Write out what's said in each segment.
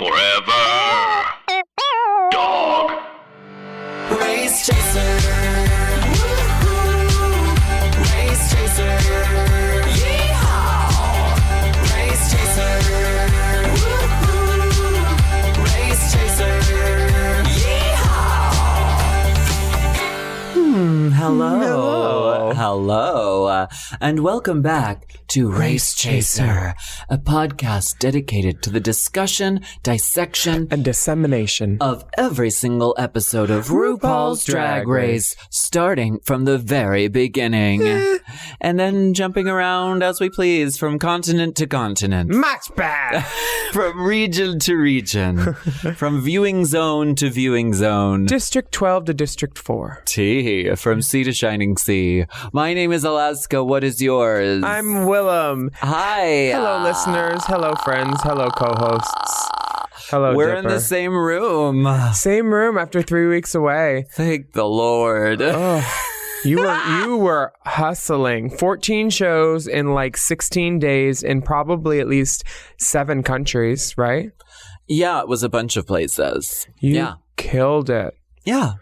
Forever. Dog. Race chaser. Woo-hoo. Race chaser. Yeehaw. Race chaser. Woo-hoo. Race chaser. Yeehaw. Hello, and welcome back to Race Chaser, a podcast dedicated to the discussion, dissection, and dissemination of every single episode of RuPaul's Drag Race, starting from the very beginning, and then jumping around as we please from continent to continent. Much bad. From region to region, from viewing zone to viewing zone. District 12 to District 4. T, from sea to shining sea. My name is Alaska. What is yours? I'm Willam. Hi. Hello, listeners. Hello, friends. Hello, co-hosts. Hello, We're Dipper. in the same room. Same room after 3 weeks away. Thank the Lord. Oh, you were hustling. 14 shows in like 16 days in probably at least 7 countries, right? Yeah, it was a bunch of places. You killed it. Yeah.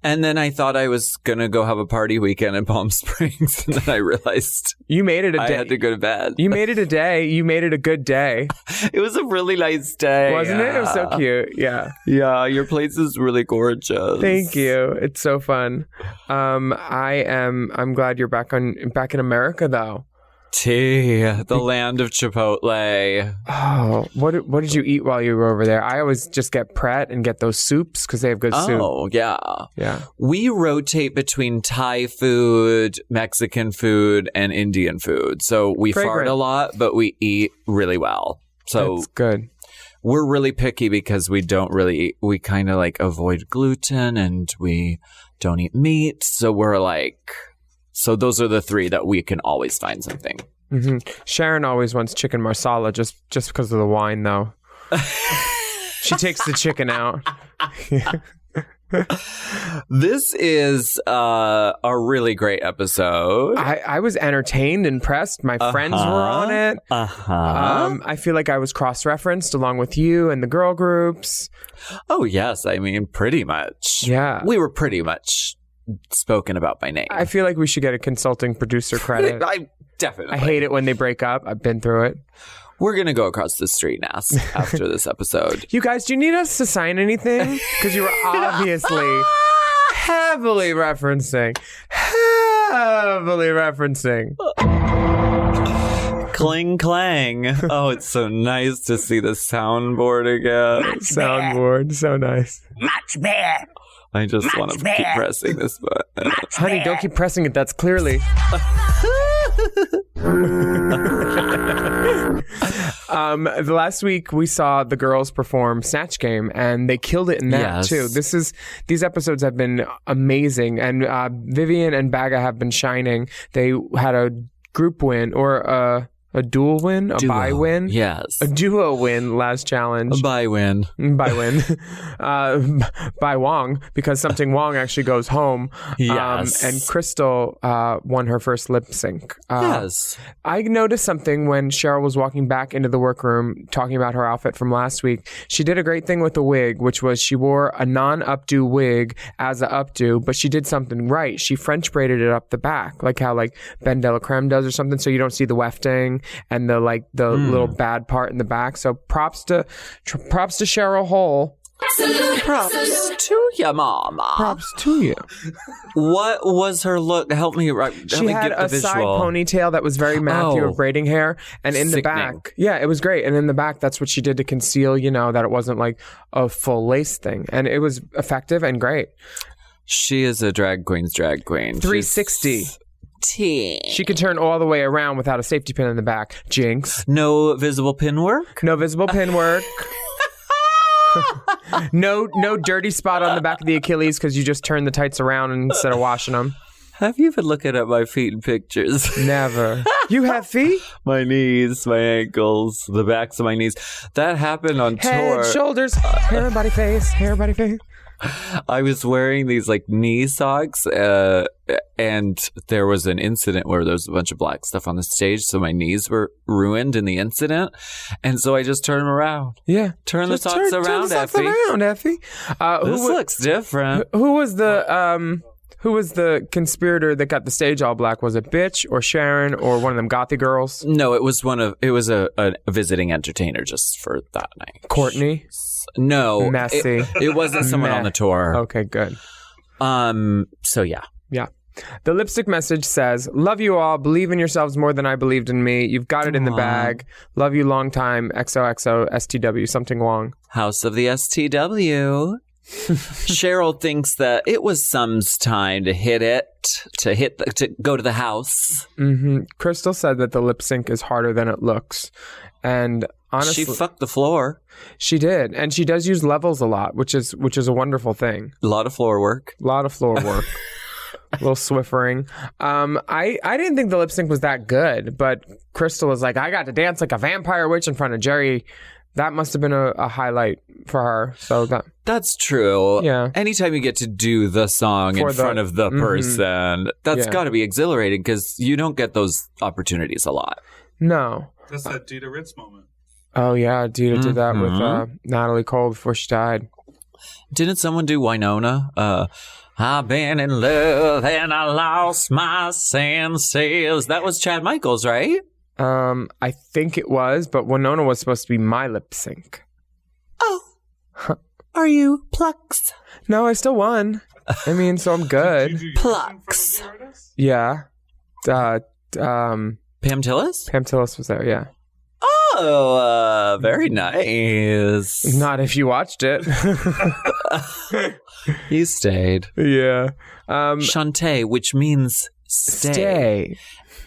And then I thought I was going to go have a party weekend in Palm Springs. And then I realized you made it a day. I had to go to bed. You made it a day. You made it a good day. It was a really nice day. Wasn't it? It was so cute. Yeah. Yeah. Your place is really gorgeous. Thank you. It's so fun. I'm glad you're back in America though. T, the land of Chipotle. Oh, what did you eat while you were over there? I always just get Pret and get those soups because they have good soup. Oh, yeah. Yeah. We rotate between Thai food, Mexican food, and Indian food. So we fart a lot, but we eat really well. So that's good. We're really picky because we don't really eat. We kind of like avoid gluten and we don't eat meat. So we're like... So those are the 3 that we can always find something. Mm-hmm. Sharon always wants chicken marsala just because of the wine, though. She takes the chicken out. This is a really great episode. I was entertained, impressed. My friends were on it. I feel like I was cross-referenced along with you and the girl groups. Oh, yes. I mean, pretty much. Yeah. We were pretty much spoken about by name. I feel like we should get a consulting producer credit. I definitely. I hate it when they break up. I've been through it. We're going to go across the street now after this episode. You guys, do you need us to sign anything? Because you were obviously heavily referencing. Cling clang. Oh, it's so nice to see the soundboard again. Soundboard, so nice. Much better. I just want to keep pressing this button. Honey, don't keep pressing it. That's clearly. The last week we saw the girls perform Snatch Game, and they killed it in that too. These episodes have been amazing, and Vivian and Baga have been shining. They had a group win or a dual win, a bye win. Yes. A duo win last challenge. A bye win. Bye win. By Wong, because something Wong actually goes home. Yes. And Crystal won her first lip sync. Yes. I noticed something when Cheryl was walking back into the workroom talking about her outfit from last week. She did a great thing with the wig, which was she wore a non-updo wig as a updo, but she did something right. She French braided it up the back, like how like Ben de la Creme does or something, so you don't see the wefting and the little bad part in the back. So props to Cheryl Hole. Props to you, mama. Props to you. What was her look? Help me She had get the a visual. side ponytail that was very Matthew of braiding hair, and in the back, it was great. And in the back, that's what she did to conceal, that it wasn't like a full lace thing, and it was effective and great. She is a drag queen's drag queen. 360. She could turn all the way around without a safety pin in the back. Jinx. No visible pin work? No visible pin work. No dirty spot on the back of the Achilles because you just turn the tights around instead of washing them. Have you been looking at my feet in pictures? Never. You have feet? My knees, my ankles, the backs of my knees. That happened on Head, tour. shoulders, hair, body, face, hair, body, face. I was wearing these like knee socks, and there was an incident where there was a bunch of black stuff on the stage, so my knees were ruined in the incident, and so I just turned them around. Yeah, Turn the Just socks around, turn the socks Effie. around, Effie. This looks different. Who was the conspirator that got the stage all black? Was it Bitch or Sharon or one of them gothy girls? No, it was a visiting entertainer just for that night. Courtney? No, Messy. It wasn't someone on the tour. Okay, good. So yeah. Yeah. The lipstick message says, love you all. Believe in yourselves more than I believed in me. You've got it in the bag. Love you long time. XOXO STW. Something long. House of the STW. Cheryl thinks that it was some's time to to go to the house. Mm-hmm. Crystal said that the lip sync is harder than it looks. And honestly, she fucked the floor. She did. And she does use levels a lot, which is a wonderful thing. A lot of floor work. A lot of floor work. A little swiffering. I didn't think the lip sync was that good, but Crystal was like, I got to dance like a vampire witch in front of Jerry. That must have been a highlight for her. So that's true. Yeah. Anytime you get to do the song in front of the person, that's got to be exhilarating because you don't get those opportunities a lot. No. That's that Dita Ritz moment. Oh, yeah. Dita did that with Natalie Cole before she died. Didn't someone do Winona? I've been in love and I lost my senses. That was Chad Michaels, right? I think it was, but Winona was supposed to be my lip sync. Oh. Are you Plux? No, I still won. I mean, so I'm good. Plux. Yeah. Pam Tillis? Pam Tillis was there, yeah. Oh, very nice. Not if you watched it. You stayed. Yeah. Shantae, which means stay.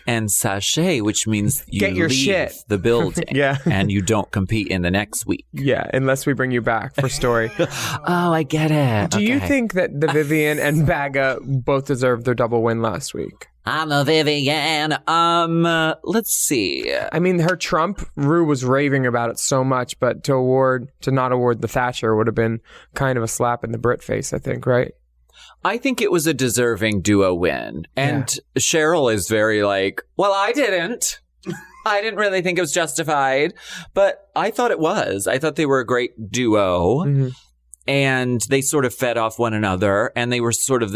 And sachet, which means you get your leave shit. the building. Yeah. And you don't compete in the next week. Yeah, unless we bring you back for story. Oh, I get it. Do you think that the Vivian and Baga both deserved their double win last week? I'm a Vivian. Let's see. I mean, her Trump, Rue was raving about it so much, but to not award the Thatcher would have been kind of a slap in the Brit face, I think, right? I think it was a deserving duo win. And Cheryl is very like, well, I didn't. I didn't really think it was justified, but I thought it was. I thought they were a great duo. Mm-hmm. And they sort of fed off one another, and they were sort of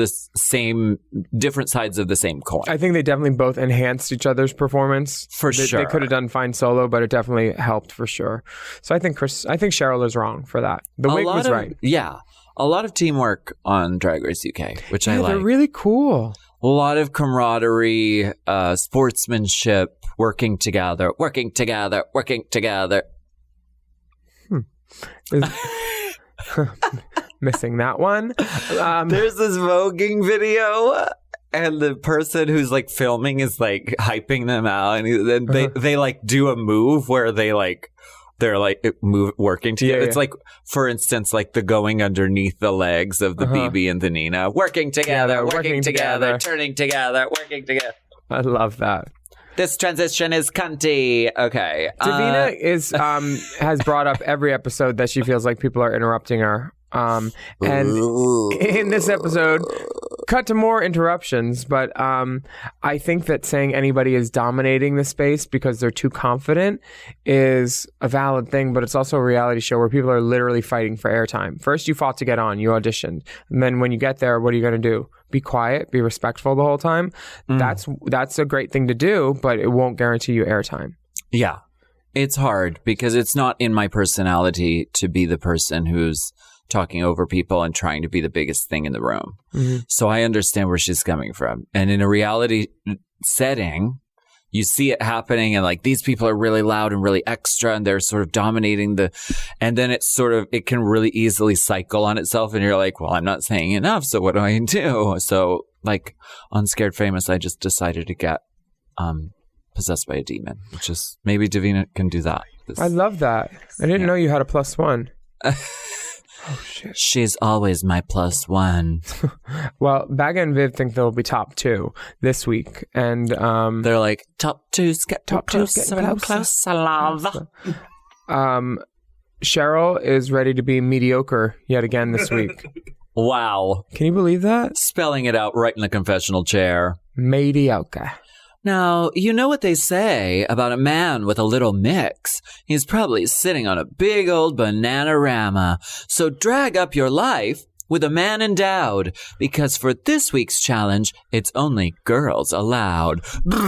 different sides of the same coin. I think they definitely both enhanced each other's performance. For sure. They could have done fine solo, but it definitely helped for sure. So I think Cheryl is wrong for that. The wig was right. Yeah. A lot of teamwork on Drag Race UK, which I like. They're really cool. A lot of camaraderie, sportsmanship, working together. Missing that one. There's this voguing video, and the person who's like filming is like hyping them out, and then they like do a move where they're working together. Yeah. It's like, for instance, like the going underneath the legs of the BB and the Nina, working together, working together, turning together, working together. I love that. This transition is cunty. Okay. Davina has brought up every episode that she feels like people are interrupting her. And in this episode, cut to more interruptions, but I think that saying anybody is dominating the space because they're too confident is a valid thing, but it's also a reality show where people are literally fighting for airtime. First, you fought to get on, you auditioned. And then when you get there, what are you going to do? Be quiet, be respectful the whole time. That's a great thing to do, but it won't guarantee you airtime. Yeah. It's hard because it's not in my personality to be the person who's talking over people and trying to be the biggest thing in the room. Mm-hmm. So I understand where she's coming from. And in a reality setting, you see it happening and like these people are really loud and really extra and they're sort of dominating and then it can really easily cycle on itself and you're like, well, I'm not saying enough. So what do I do? So like on Scared Famous, I just decided to get possessed by a demon, which is maybe Davina can do that. I love that. I didn't know you had a +1. Oh, shit. She's always my +1. Well, Baga and Viv think they'll be top 2 this week. And They're like, top 2's get Top top 2's two's so getting close, I love. Cheryl is ready to be mediocre yet again this week. Wow. Can you believe that? Spelling it out right in the confessional chair. Mediocre. Now, you know what they say about a man with a little mix. He's probably sitting on a big old banana-rama. So drag up your life with a man endowed, because for this week's challenge, it's only girls allowed. I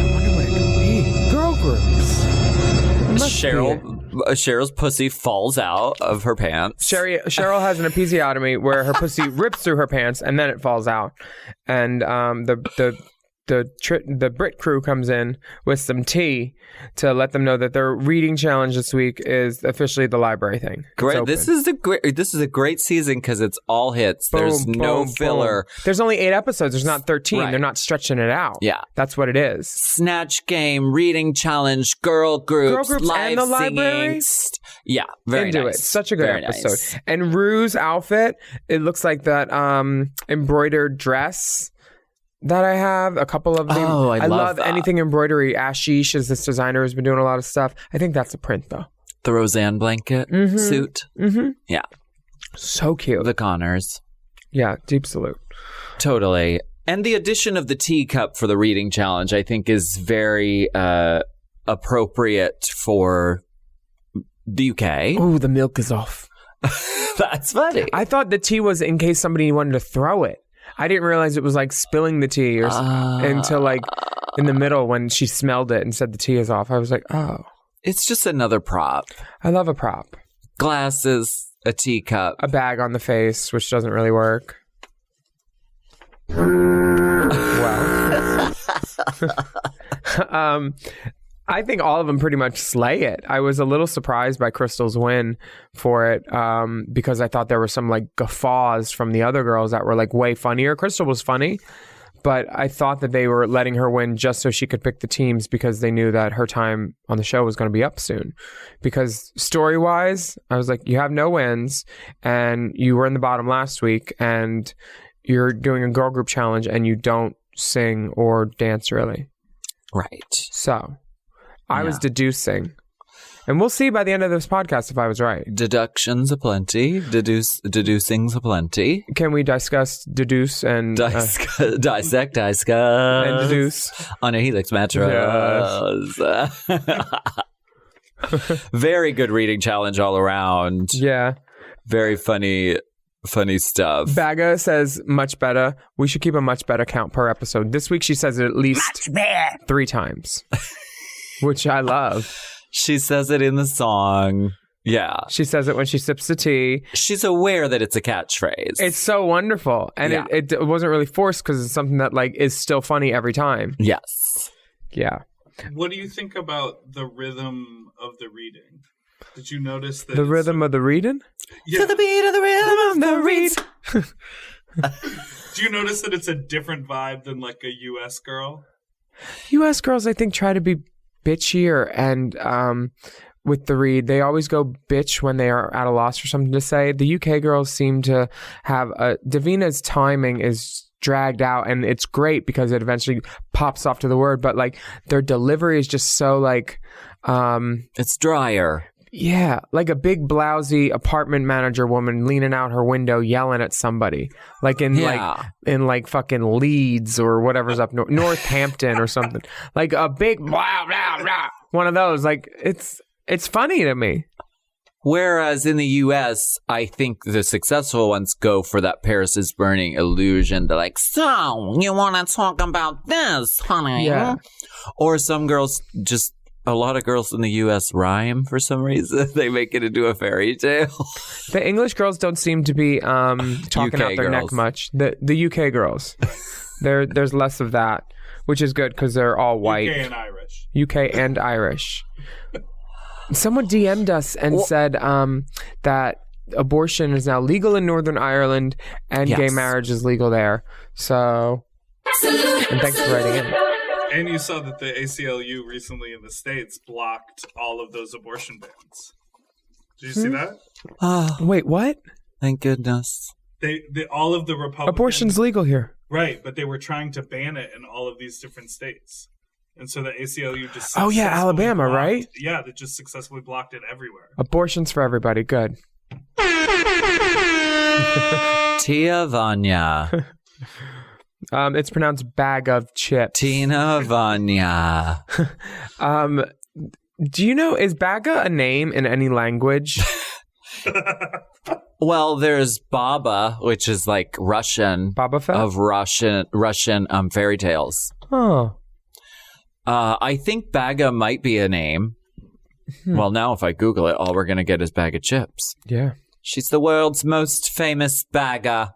wonder what it could be. Girl groups. It must be it. Cheryl's pussy falls out of her pants. Cheryl has an episiotomy where her pussy rips through her pants and then it falls out. And the Brit crew comes in with some tea to let them know that their reading challenge this week is officially the library thing. It's Great. open. This is a great season because it's all hits. There's Boom, no boom, filler. boom. There's only 8 episodes. There's not 13. Right. They're not stretching it out. Yeah. That's what it is. Snatch game, reading challenge, girl groups, live and the singing. library? Yeah, very Into nice. it. Such a good Very episode. nice. And Rue's outfit, it looks like that embroidered dress that I have. A couple of them. Oh, I love that. anything embroidery. Ashish is this designer who's been doing a lot of stuff. I think that's a print though. The Roseanne blanket suit. Mm-hmm. Yeah. So cute. The Connors. Yeah, deep salute. Totally. And the addition of the teacup for the reading challenge, I think, is very appropriate for the UK. Ooh, the milk is off. That's funny. I thought the tea was in case somebody wanted to throw it. I didn't realize it was like spilling the tea or until like in the middle when she smelled it and said the tea is off. I was like, oh. It's just another prop. I love a prop. Glasses, a teacup. A bag on the face, which doesn't really work. Well. I think all of them pretty much slay it. I was a little surprised by Crystal's win for it because I thought there were some like guffaws from the other girls that were like way funnier. Crystal was funny, but I thought that they were letting her win just so she could pick the teams because they knew that her time on the show was going to be up soon. Because story-wise, I was like, you have no wins and you were in the bottom last week and you're doing a girl group challenge and you don't sing or dance really. Right. So I was deducing. And we'll see by the end of this podcast if I was right. Deductions aplenty. Deducing's aplenty. Can we discuss, deduce, and... Dissect, discuss. and deduce. On a helix mattress. Very good reading challenge all around. Yeah. Very funny stuff. Baga says much better. We should keep a much better count per episode. This week she says it at least 3 times, which I love. She says it in the song. Yeah. She says it when she sips the tea. She's aware that it's a catchphrase. It's so wonderful. And Yeah. it wasn't really forced because it's something that like is still funny every time. Yes. Yeah. What do you think about the rhythm of the reading? Did you notice that The rhythm of the reading? Yeah. To the beat of the rhythm of the reed. Do you notice that it's a different vibe than like a US girl? U.S. girls, I think, try to be bitchier and with the read. They always go bitch when they are at a loss for something to say. The UK girls seem to have Davina's timing is dragged out and it's great because it eventually pops off to the word, but like their delivery is just so like It's drier. yeah, like a big blousy apartment manager woman leaning out her window yelling at somebody, like in fucking Leeds or whatever's up Northampton or something, like a big blah blah blah, one of those. Like it's funny to me. Whereas in the US, I think the successful ones go for that Paris is Burning illusion. They're like, so you want to talk about this, honey? Yeah. Or some girls just. A lot of girls in the U.S. rhyme for some reason. They make it into a fairy tale. The English girls don't seem to be talking UK out their neck girls. much. The UK girls, there's less of that, which is good because they're all white. UK and Irish. UK and Irish. Someone DM'd us and said that abortion is now legal in Northern Ireland and gay Yes. marriage is legal there. So, and thanks for writing in. And you saw that the ACLU recently in the States blocked all of those abortion bans. Did you see that? Oh, Wait, what? thank goodness. They all of the Republicans... Abortion's legal here. Right, but they were trying to ban it in all of these different states. And so the ACLU just... Oh, yeah, successfully Alabama, blocked- right? Yeah, they just successfully blocked it everywhere. Abortion's for everybody. Good. Tia Vanya. It's pronounced bag of chips. Tina Vanya. Do you know, is Baga a name in any language? Well, there's Baba, which is like Russian. Baba Fett? Of Russian fairy tales. Oh. I think Baga might be a name. Well, now if I Google it, all we're going to get is Bag of Chips. Yeah. She's the world's most famous Baga.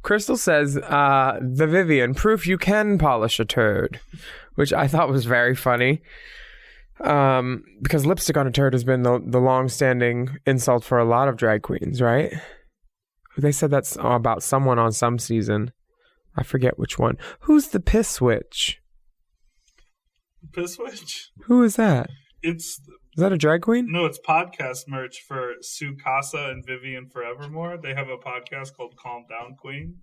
Crystal says, the Vivian, proof you can polish a turd, which I thought was very funny. Because lipstick on a turd has been the long-standing insult for a lot of drag queens, right? They said that's about someone on some season. I forget which one. Who's the Piss Witch? Piss Witch? Who is that? It's... Is that a drag queen? No, it's podcast merch for Sue Casa and Vivian Forevermore. They have a podcast called Calm Down Queen.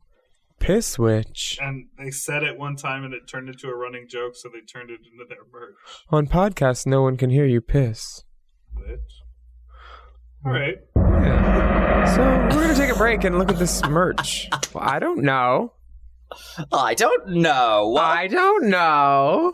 Piss Witch. And they said it one time and it turned into a running joke, so they turned it into their merch. On podcasts, no one can hear you piss. Bitch. All right. Yeah. So we're going to take a break and look at this merch. Well, I don't know. I don't know. I don't know.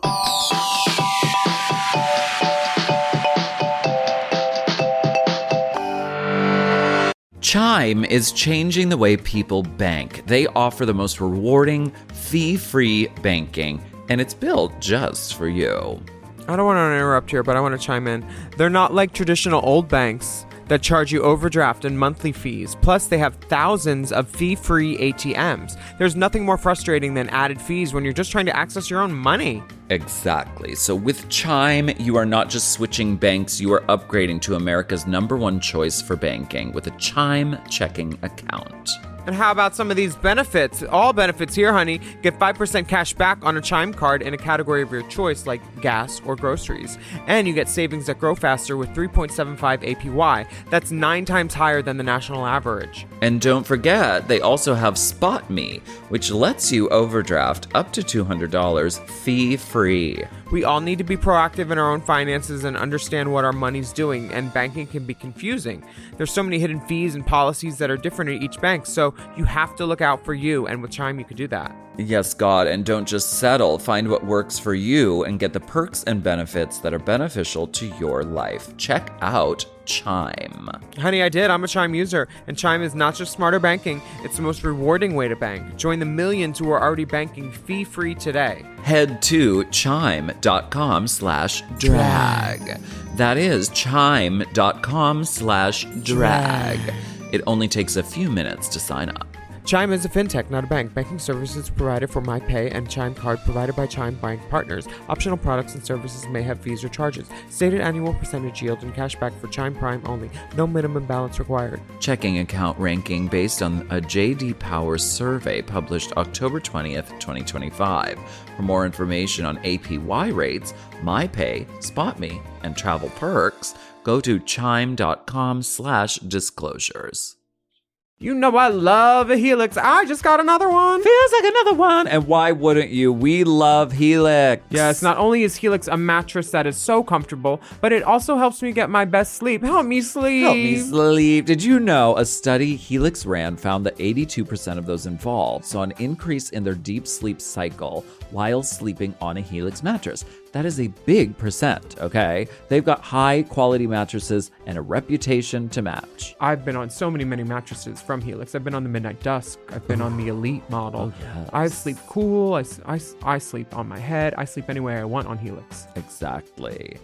Chime is changing the way people bank. They offer the most rewarding, fee-free banking, and it's built just for you. I don't want to interrupt here, but I want to chime in. They're not like traditional old banks that charge you overdraft and monthly fees. Plus, they have thousands of fee-free ATMs. There's nothing more frustrating than added fees when you're just trying to access your own money. Exactly. So with Chime, you are not just switching banks, you are upgrading to America's #1 choice for banking with a Chime checking account. And how about some of these benefits? All benefits here, honey. Get 5% cash back on a Chime card in a category of your choice, like gas or groceries. And you get savings that grow faster with 3.75 APY. That's 9 times higher than the national average. And don't forget, they also have Spot Me, which lets you overdraft up to $200 fee-free. We all need to be proactive in our own finances and understand what our money's doing, and banking can be confusing. There's so many hidden fees and policies that are different at each bank, so you have to look out for you, and with Chime you can do that. Yes, God, and don't just settle. Find what works for you and get the perks and benefits that are beneficial to your life. Check out Chime. Honey, I did. I'm a Chime user, and Chime is not just smarter banking, it's the most rewarding way to bank. Join the millions who are already banking fee-free today. Head to chime.com/drag. That is chime.com/drag. It only takes a few minutes to sign up. Chime is a fintech, not a bank. Banking services provided for MyPay and Chime Card provided by Chime Bank Partners. Optional products and services may have fees or charges. Stated annual percentage yield and cashback for Chime Prime only. No minimum balance required. Checking account ranking based on a J.D. Power survey published October 20th, 2025. For more information on APY rates, MyPay, SpotMe, and travel perks, go to chime.com/disclosures. You know I love a Helix. I just got another one. Feels like another one. And why wouldn't you? We love Helix. Yes, not only is Helix a mattress that is so comfortable, but it also helps me get my best sleep. Help me sleep. Help me sleep. Did you know a study Helix ran found that 82% of those involved saw an increase in their deep sleep cycle while sleeping on a Helix mattress? That is a big percent, okay? They've got high quality mattresses and a reputation to match. I've been on so many mattresses from Helix. I've been on the Midnight Dusk. I've been on the Elite model. Oh, yes. I sleep cool. I sleep on my head. I sleep anywhere I want on Helix. Exactly.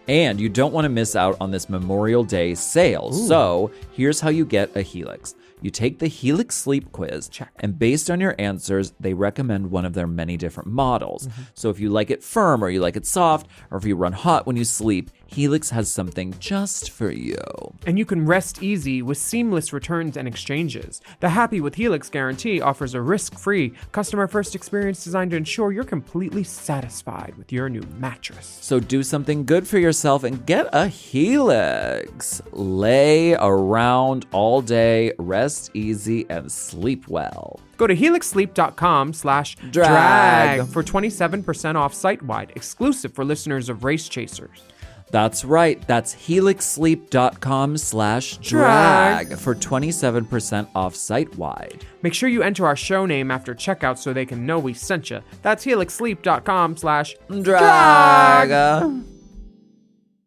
And you don't want to miss out on this Memorial Day sale. Ooh. So here's how you get a Helix. You take the Helix Sleep quiz, and based on your answers, they recommend one of their many different models. So if you like it firm or you like it soft, or if you run hot when you sleep, Helix has something just for you. And you can rest easy with seamless returns and exchanges. The Happy with Helix guarantee offers a risk-free, customer-first experience designed to ensure you're completely satisfied with your new mattress. So do something good for yourself and get a Helix. Lay around all day, rest easy, and sleep well. Go to helixsleep.com/drag for 27% off site-wide, exclusive for listeners of Race Chasers. That's right. That's helixsleep.com/drag for 27% off site-wide. Make sure you enter our show name after checkout so they can know we sent you. That's helixsleep.com/drag.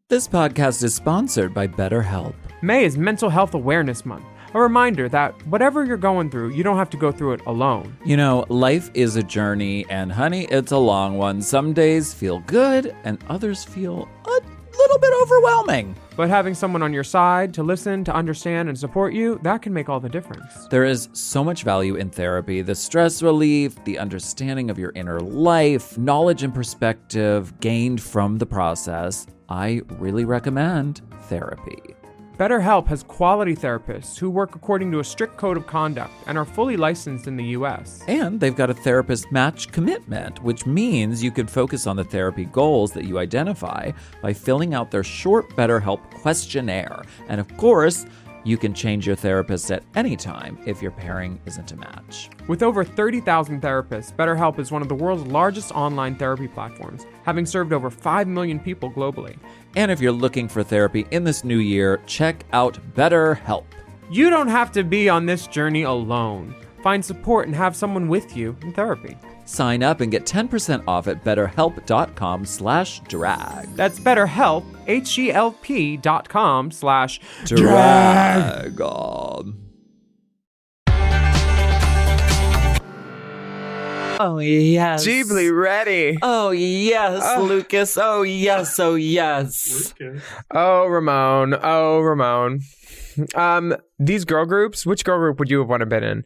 This podcast is sponsored by BetterHelp. May is Mental Health Awareness Month. A reminder that whatever you're going through, you don't have to go through it alone. You know, life is a journey, and honey, it's a long one. Some days feel good, and others feel a little bit overwhelming. But having someone on your side to listen, to understand, and support you, that can make all the difference. There is so much value in therapy. The stress relief, the understanding of your inner life, knowledge and perspective gained from the process. I really recommend therapy. BetterHelp has quality therapists who work according to a strict code of conduct and are fully licensed in the U.S. And they've got a therapist match commitment, which means you can focus on the therapy goals that you identify by filling out their short BetterHelp questionnaire. And of course, you can change your therapist at any time if your pairing isn't a match. With over 30,000 therapists, BetterHelp is one of the world's largest online therapy platforms, having served over 5 million people globally. And if you're looking for therapy in this new year, check out BetterHelp. You don't have to be on this journey alone. Find support and have someone with you in therapy. Sign up and get 10% off at betterhelp.com/drag. That's BetterHelp, HELP.com/drag. Oh, yes. Ghibli ready. Oh, yes, Lucas. Oh, yes. Oh, yes. Oh, Ramon. Oh, Ramon. These girl groups, which girl group would you have want to been in?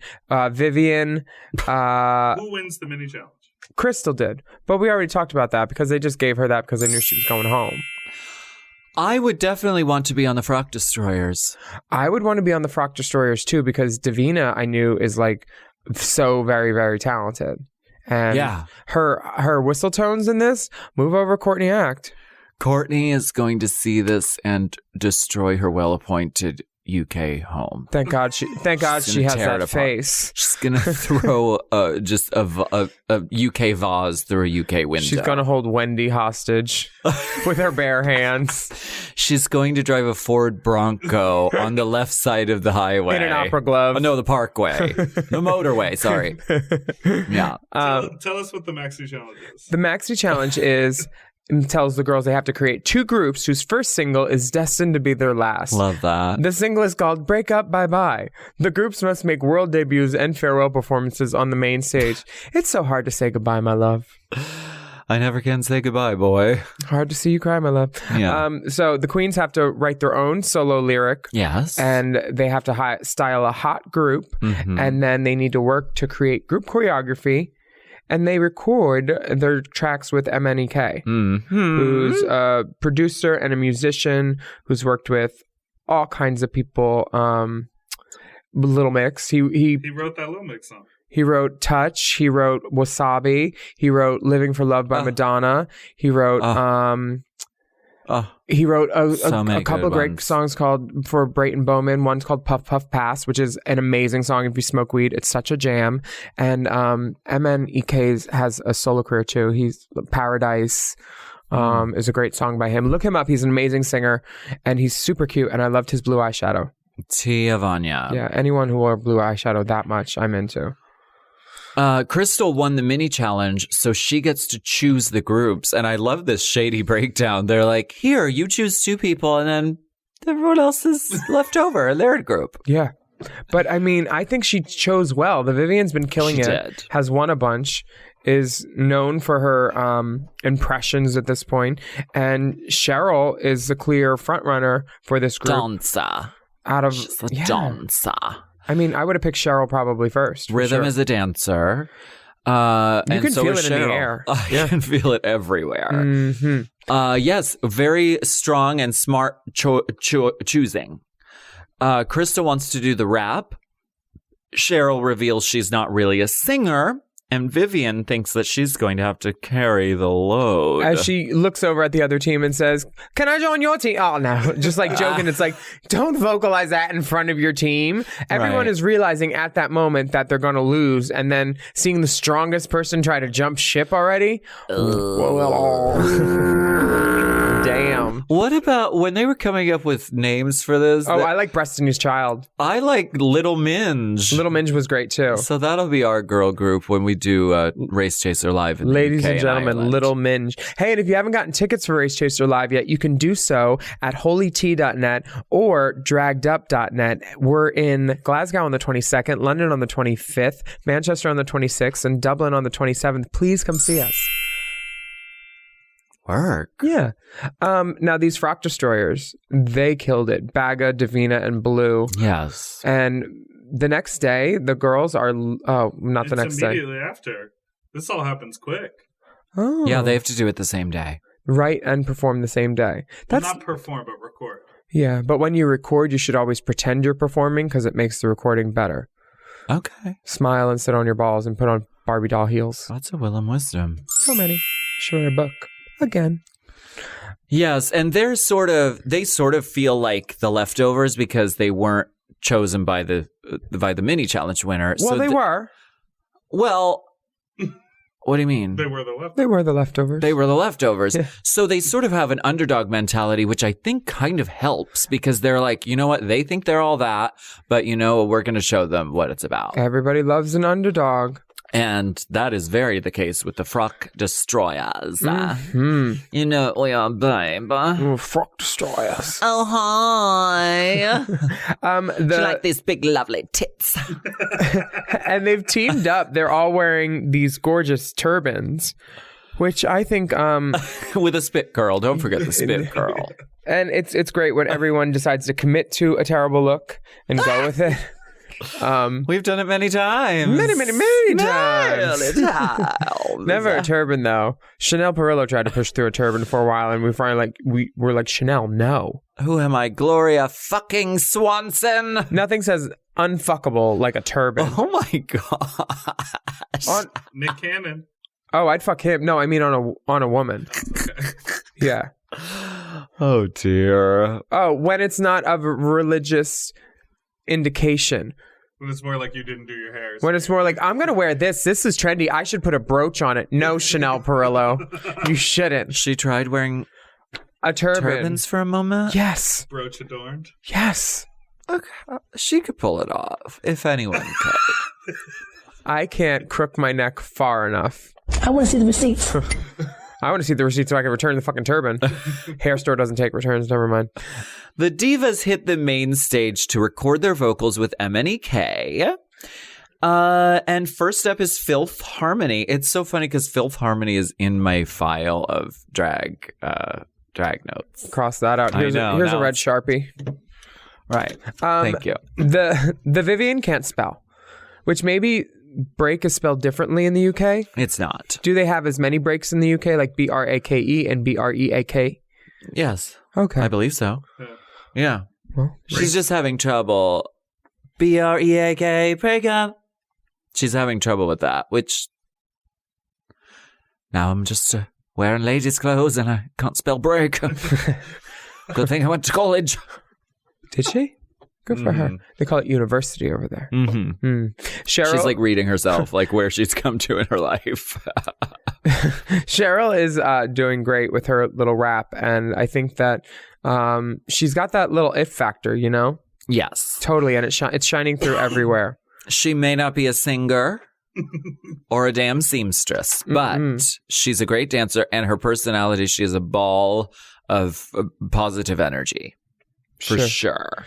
Vivian. Who wins the mini challenge? Crystal did. But we already talked about that because they just gave her that because they knew she was going home. I would definitely want to be on the Frock Destroyers. I would want to be on the Frock Destroyers too because Davina, I knew, is like so very, very talented. And yeah, her whistle tones in this, move over Courtney Act. Courtney is going to see this and destroy her well-appointed UK home. Thank God she has that face. She's gonna throw just a UK vase through a UK window. She's gonna hold Wendy hostage with her bare hands. She's going to drive a Ford Bronco on the left side of the highway in an opera glove. Oh, no, the parkway, the motorway. Sorry. Yeah. Tell us what the Maxi Challenge is. The Maxi Challenge tells the girls they have to create 2 groups whose first single is destined to be their last. Love that. The single is called Break Up Bye Bye. The groups must make world debuts and farewell performances on the main stage. It's so hard to say goodbye, my love. I never can say goodbye, boy. Hard to see you cry, my love. Yeah. So the queens have to write their own solo lyric. Yes. And they have to style a hot group. Mm-hmm. And then they need to work to create group choreography. And they record their tracks with MNEK, who's a producer and a musician who's worked with all kinds of people. Little Mix. He wrote that Little Mix song. He wrote Touch. He wrote Wasabi. He wrote Living for Love by Madonna. He wrote he wrote a couple of great songs called for Brayton Bowman. One's called Puff Puff Pass, which is an amazing song if you smoke weed. It's such a jam. And MNEK has a solo career too. He's Paradise is a great song by him. Look him up. He's an amazing singer and he's super cute. And I loved his blue eyeshadow. Tia Vanya. Yeah, anyone who wore blue eyeshadow that much, I'm into. Crystal won the mini challenge, so she gets to choose the groups. And I love this shady breakdown. They're like, here, you choose 2 people, and then everyone else is left over. They're a group. Yeah. But I mean, I think she chose well. The Vivian's been killing she it. Did. Has won a bunch. Is known for her impressions at this point. And Cheryl is the clear front runner for this group. Dancer. She's a dancer. I mean, I would have picked Cheryl probably first. Rhythm is a dancer. And can so feel is it in the Cheryl. air. I can feel it everywhere. Mm-hmm. Yes, very strong and smart choosing. Krista wants to do the rap. Cheryl reveals she's not really a singer. And Vivian thinks that she's going to have to carry the load. As she looks over at the other team and says, "Can I join your team?" Oh, no. Just like joking. It's like, don't vocalize that in front of your team. Everyone is realizing at that moment that they're going to lose. And then seeing the strongest person try to jump ship already. Damn. What about when they were coming up with names for this? Oh, I like Destiny's Child. I like Little Minge. Little Minge was great too. So that'll be our girl group when we do Race Chaser Live in the Ladies UK and gentlemen, Ireland. Little Minge. Hey, and if you haven't gotten tickets for Race Chaser Live yet, you can do so at holyt.net or draggedup.net. We're in Glasgow on the 22nd, London on the 25th, Manchester on the 26th, and Dublin on the 27th. Please come see us. Work. Yeah. Now, these Frock Destroyers, they killed it. Baga, Davina, and Blue. Yes. And the next day, the girls are... Oh, not the next day. Immediately after. This all happens quick. Oh. Yeah, they have to do it the same day. Write and perform the same day. Well, not perform, but record. Yeah, but when you record, you should always pretend you're performing because it makes the recording better. Okay. Smile and sit on your balls and put on Barbie doll heels. That's a Willam wisdom. So many. Should write a book. Again. Yes, and they sort of feel like the leftovers because they weren't chosen by the mini challenge winner. Well, they were. Well, what do you mean? They were the leftovers. They were the leftovers. They were the leftovers. Yeah. So they sort of have an underdog mentality, which I think kind of helps because they're like, you know what? They think they're all that, but you know, we're going to show them what it's about. Everybody loves an underdog. And that is very the case with the Frock Destroyers. Mm-hmm. You know, we are, babe. Ooh, Frock Destroyers. Oh, hi. Do you The, like these big, lovely tits? and they've teamed up. They're all wearing these gorgeous turbans, which I think... With a spit curl. Don't forget the spit curl. And it's great when everyone decides to commit to a terrible look and go with it. We've done it many times. Many times. Many times. Never a turban though. Chanel Perillo tried to push through a turban for a while, and we finally we're like, Chanel, no. Who am I, Gloria fucking Swanson? Nothing says unfuckable like a turban. Oh my gosh. Nick Cannon. Oh, I'd fuck him. No, I mean on a woman. Yeah. Oh dear. Oh, when it's not of a religious indication. When it's more like you didn't do your hair. When it's more like, I'm going to wear this. This is trendy. I should put a brooch on it. No, Chanel Perillo. You shouldn't. She tried wearing A turban. turbans for a moment. Yes. Brooch adorned. Yes. Okay. She could pull it off if anyone could. I can't crook my neck far enough. I want to see the receipts. I want to see the receipt so I can return the fucking turban. Hair store doesn't take returns. Never mind. The divas hit the main stage to record their vocals with MNEK. And first up is Filth Harmony. It's so funny because Filth Harmony is in my file of drag notes. Cross that out. Here's I know, here's a now red it's- Sharpie. Right. Thank you. The Vivian can't spell, which maybe break is spelled differently in the UK. It's not. Do they have as many breaks in the UK, like BRAKE and BREAK? Yes. Okay. I believe so. Yeah. Well, She's just having trouble. BREAK, break up. She's having trouble with that, which now I'm just wearing ladies' clothes and I can't spell break. Good thing I went to college. did she? Good for her. They call it university over there. Mm-hmm. Cheryl, She's like reading herself, like where she's come to in her life. Cheryl is doing great with her little rap, and I think that she's got that little it factor, you know? Yes. Totally, and it's shining through everywhere. She may not be a singer or a damn seamstress, but she's a great dancer, and her personality, she has a ball of positive energy. For sure.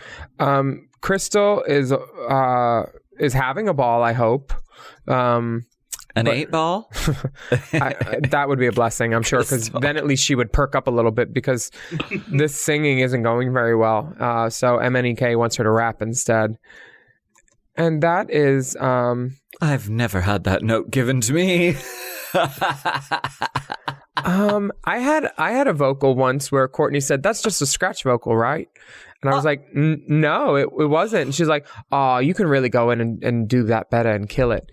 Crystal is having a ball, I hope. An 8-ball? That would be a blessing, I'm sure, because then at least she would perk up a little bit because this singing isn't going very well. So MNEK wants her to rap instead. And that is I've never had that note given to me. I had a vocal once where Courtney said, "That's just a scratch vocal, right?" And I was like, "No, it wasn't." And she's like, "Oh, you can really go in and do that better and kill it."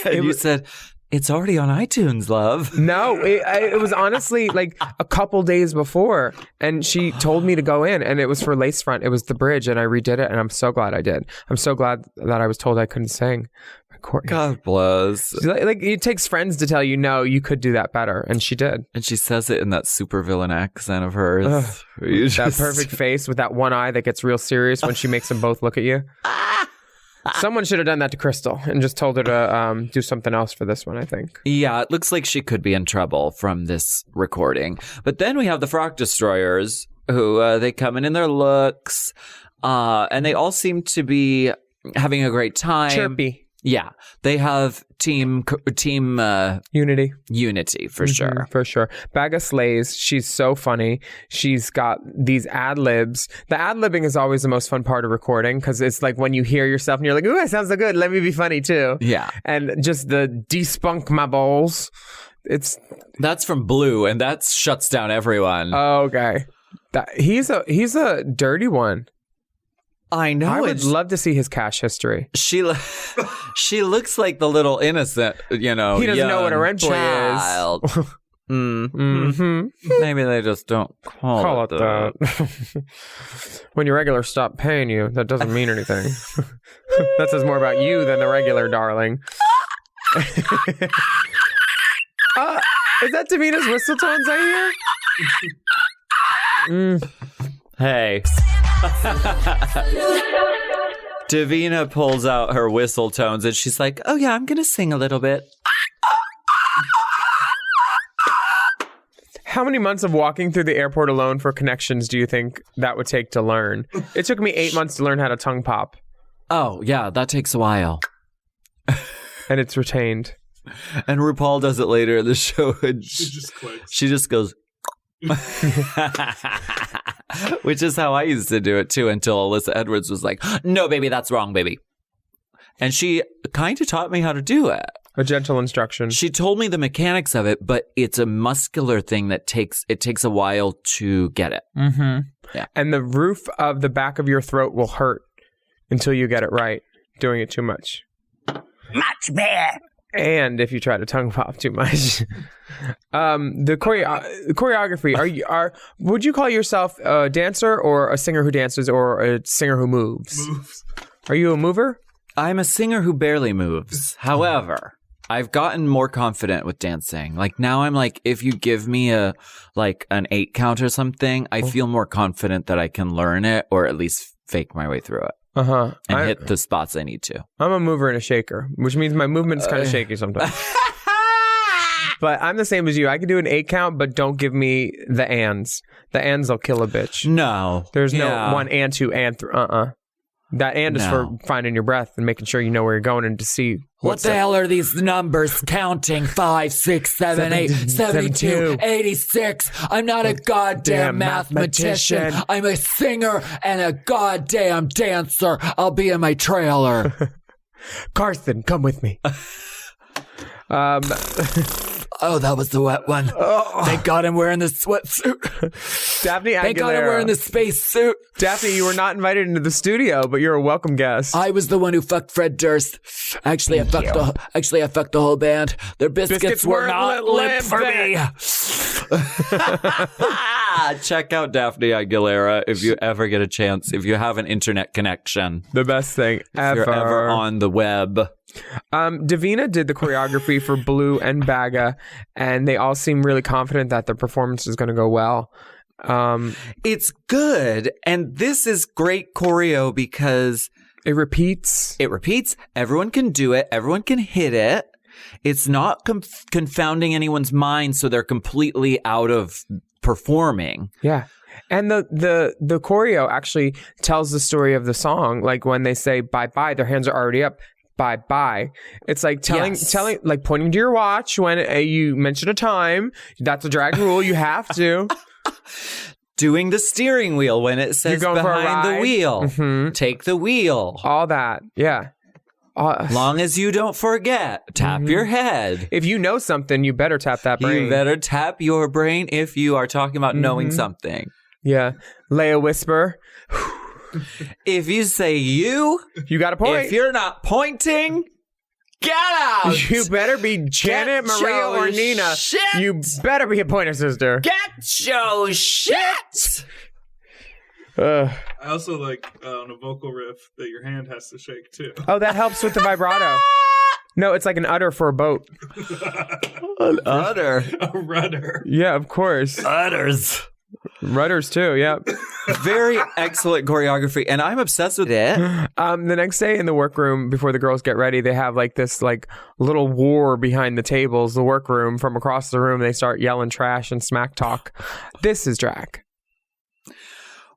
And you said, "It's already on iTunes, love." No, it was honestly like a couple days before, and she told me to go in, and it was for Lace Front. It was the bridge, and I redid it, and I'm so glad I did. I'm so glad that I was told I couldn't sing. Courtney. God bless. Like it takes friends to tell you, no, you could do that better, and she did. And she says it in that supervillain accent of hers. That perfect face with that one eye that gets real serious when she makes them both look at you. Someone should have done that to Crystal and just told her to do something else for this one, I think. Yeah, it looks like she could be in trouble from this recording. But then we have the Frock Destroyers, who they come in their looks, and they all seem to be having a great time. Chirpy. Yeah, they have team unity for sure. For sure. Bagga slays. She's so funny. She's got these ad libs. The ad libbing is always the most fun part of recording because it's like when you hear yourself and you're like, "Ooh, that sounds so good. Let me be funny too." Yeah, and just the despunk my balls. That's from Blue, and that shuts down everyone. Okay, he's a dirty one. I know. I would love to see his cash history. She looks like the little innocent, He doesn't know what a rent boy child. is. Mm-hmm. Maybe they just don't call it that. When your regular stop paying you, that doesn't mean anything. That says more about you than the regular, darling. Is that Davina's whistle tones I hear? Hey. Davina pulls out her whistle tones and she's like, "Oh yeah, I'm gonna sing a little bit." How many months of walking through the airport alone for connections do you think that would take to learn? It took me 8 months to learn how to tongue pop. Oh yeah, that takes a while. And it's retained. And RuPaul does it later in the show and she just goes which is how I used to do it too until Alyssa Edwards was like, "No, baby, that's wrong, baby." And she kind of taught me how to do it. A gentle instruction. She told me the mechanics of it, but it's a muscular thing that takes a while to get it. Mm-hmm. Yeah. And the roof of the back of your throat will hurt until you get it right, doing it too much. Much better. And if you try to tongue pop too much. The choreography, would you call yourself a dancer or a singer who dances or a singer who moves? Are you a mover? I'm a singer who barely moves. However, I've gotten more confident with dancing. Like now I'm like, if you give me an 8 count or something, I feel more confident that I can learn it or at least fake my way through it. And hit the spots I need to. I'm a mover and a shaker, which means my movement's kind of shaky sometimes. But I'm the same as you. I can do an 8 count, but don't give me the ands. The ands will kill a bitch. No. There's no 1 and 2 and 3. That and is for finding your breath and making sure you know where you're going and to see. What the hell are these numbers counting? 5, 6, 7, 8, 72, 86. I'm not a goddamn mathematician. I'm a singer and a goddamn dancer. I'll be in my trailer. Carson, come with me. Oh, that was the wet one. Oh. Thank God I'm wearing this sweatsuit. Daphne Aguilera. Thank God I'm wearing this space suit. Daphne, you were not invited into the studio, but you're a welcome guest. I was the one who fucked Fred Durst. Actually, I fucked the whole band. Their biscuits were not limp for me. Check out Daphne Aguilera if you ever get a chance. If you have an internet connection, the best thing ever. If you're ever on the web. Davina did the choreography for Blue and Bagga, and they all seem really confident that their performance is going to go well. It's good, and this is great choreo because it repeats. Everyone can do it. Everyone can hit it. It's not confounding anyone's mind, so they're completely out of performing. Yeah. And the choreo actually tells the story of the song. Like when they say bye-bye, their hands are already up. Bye. It's like telling, like pointing to your watch when you mention a time. That's a drag rule. You have to. doing the steering wheel when it says going for a behind the ride? wheel. Mhm. Take the wheel. All that. Yeah. Long as you don't forget, tap your head. If you know something, you better tap that brain. You better tap your brain if you are talking about knowing something. Yeah. Lay a whisper. If you say you got a point. If you're not pointing, get out. You better be Janet, Get Maria, your or Nina. shit. You better be a pointer sister. Get your shit. I also like on a vocal riff that your hand has to shake too. Oh, that helps with the vibrato. No, it's like an udder for a boat. An udder. A rudder. Yeah, of course. Udders. Rudders too, yeah. Very excellent choreography, and I'm obsessed with it. The next day in the workroom, before the girls get ready, they have like this like little war behind the tables, the workroom. From across the room, they start yelling trash and smack talk. This is drag.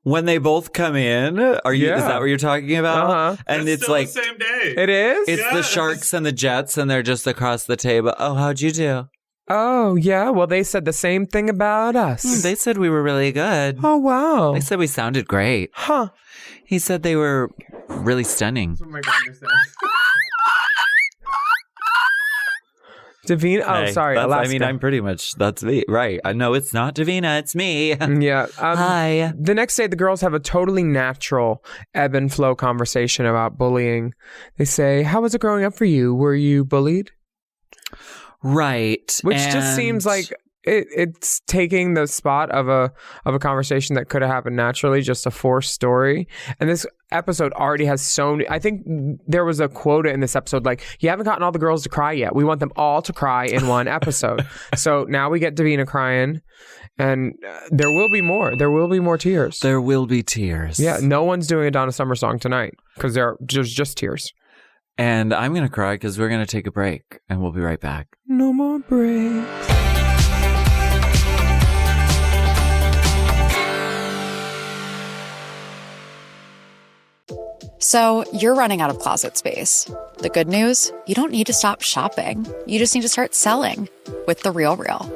When they both come in, is that what you're talking about? Uh-huh. And It's it's still like the same day. It is? it's the Yes. Sharks and the Jets, and they're just across the table. Oh, how'd you do? Oh, yeah. Well, they said the same thing about us. They said we were really good. Oh, wow. They said we sounded great. Huh. He said they were really stunning. Oh, my God. Davina? Oh, Hey, sorry. that's- Alaska. I mean, I'm pretty much, that's me. Right. I know it's not Davina, it's me. Yeah. Hi. The next day, the girls have a totally natural ebb and flow conversation about bullying. They say, how was it growing up for you? Were you bullied? Right. Which just seems like it's taking the spot of a conversation that could have happened naturally, just a forced story. And this episode already has so many. I think there was a quota in this episode like, you haven't gotten all the girls to cry yet. We want them all to cry in one episode. So now we get Davina crying, and there will be more. There will be more tears. There will be tears. Yeah, no one's doing a Donna Summer song tonight because there's just tears. And I'm going to cry because we're going to take a break, and we'll be right back. No more breaks. So you're running out of closet space. The good news? You don't need to stop shopping. You just need to start selling with The RealReal.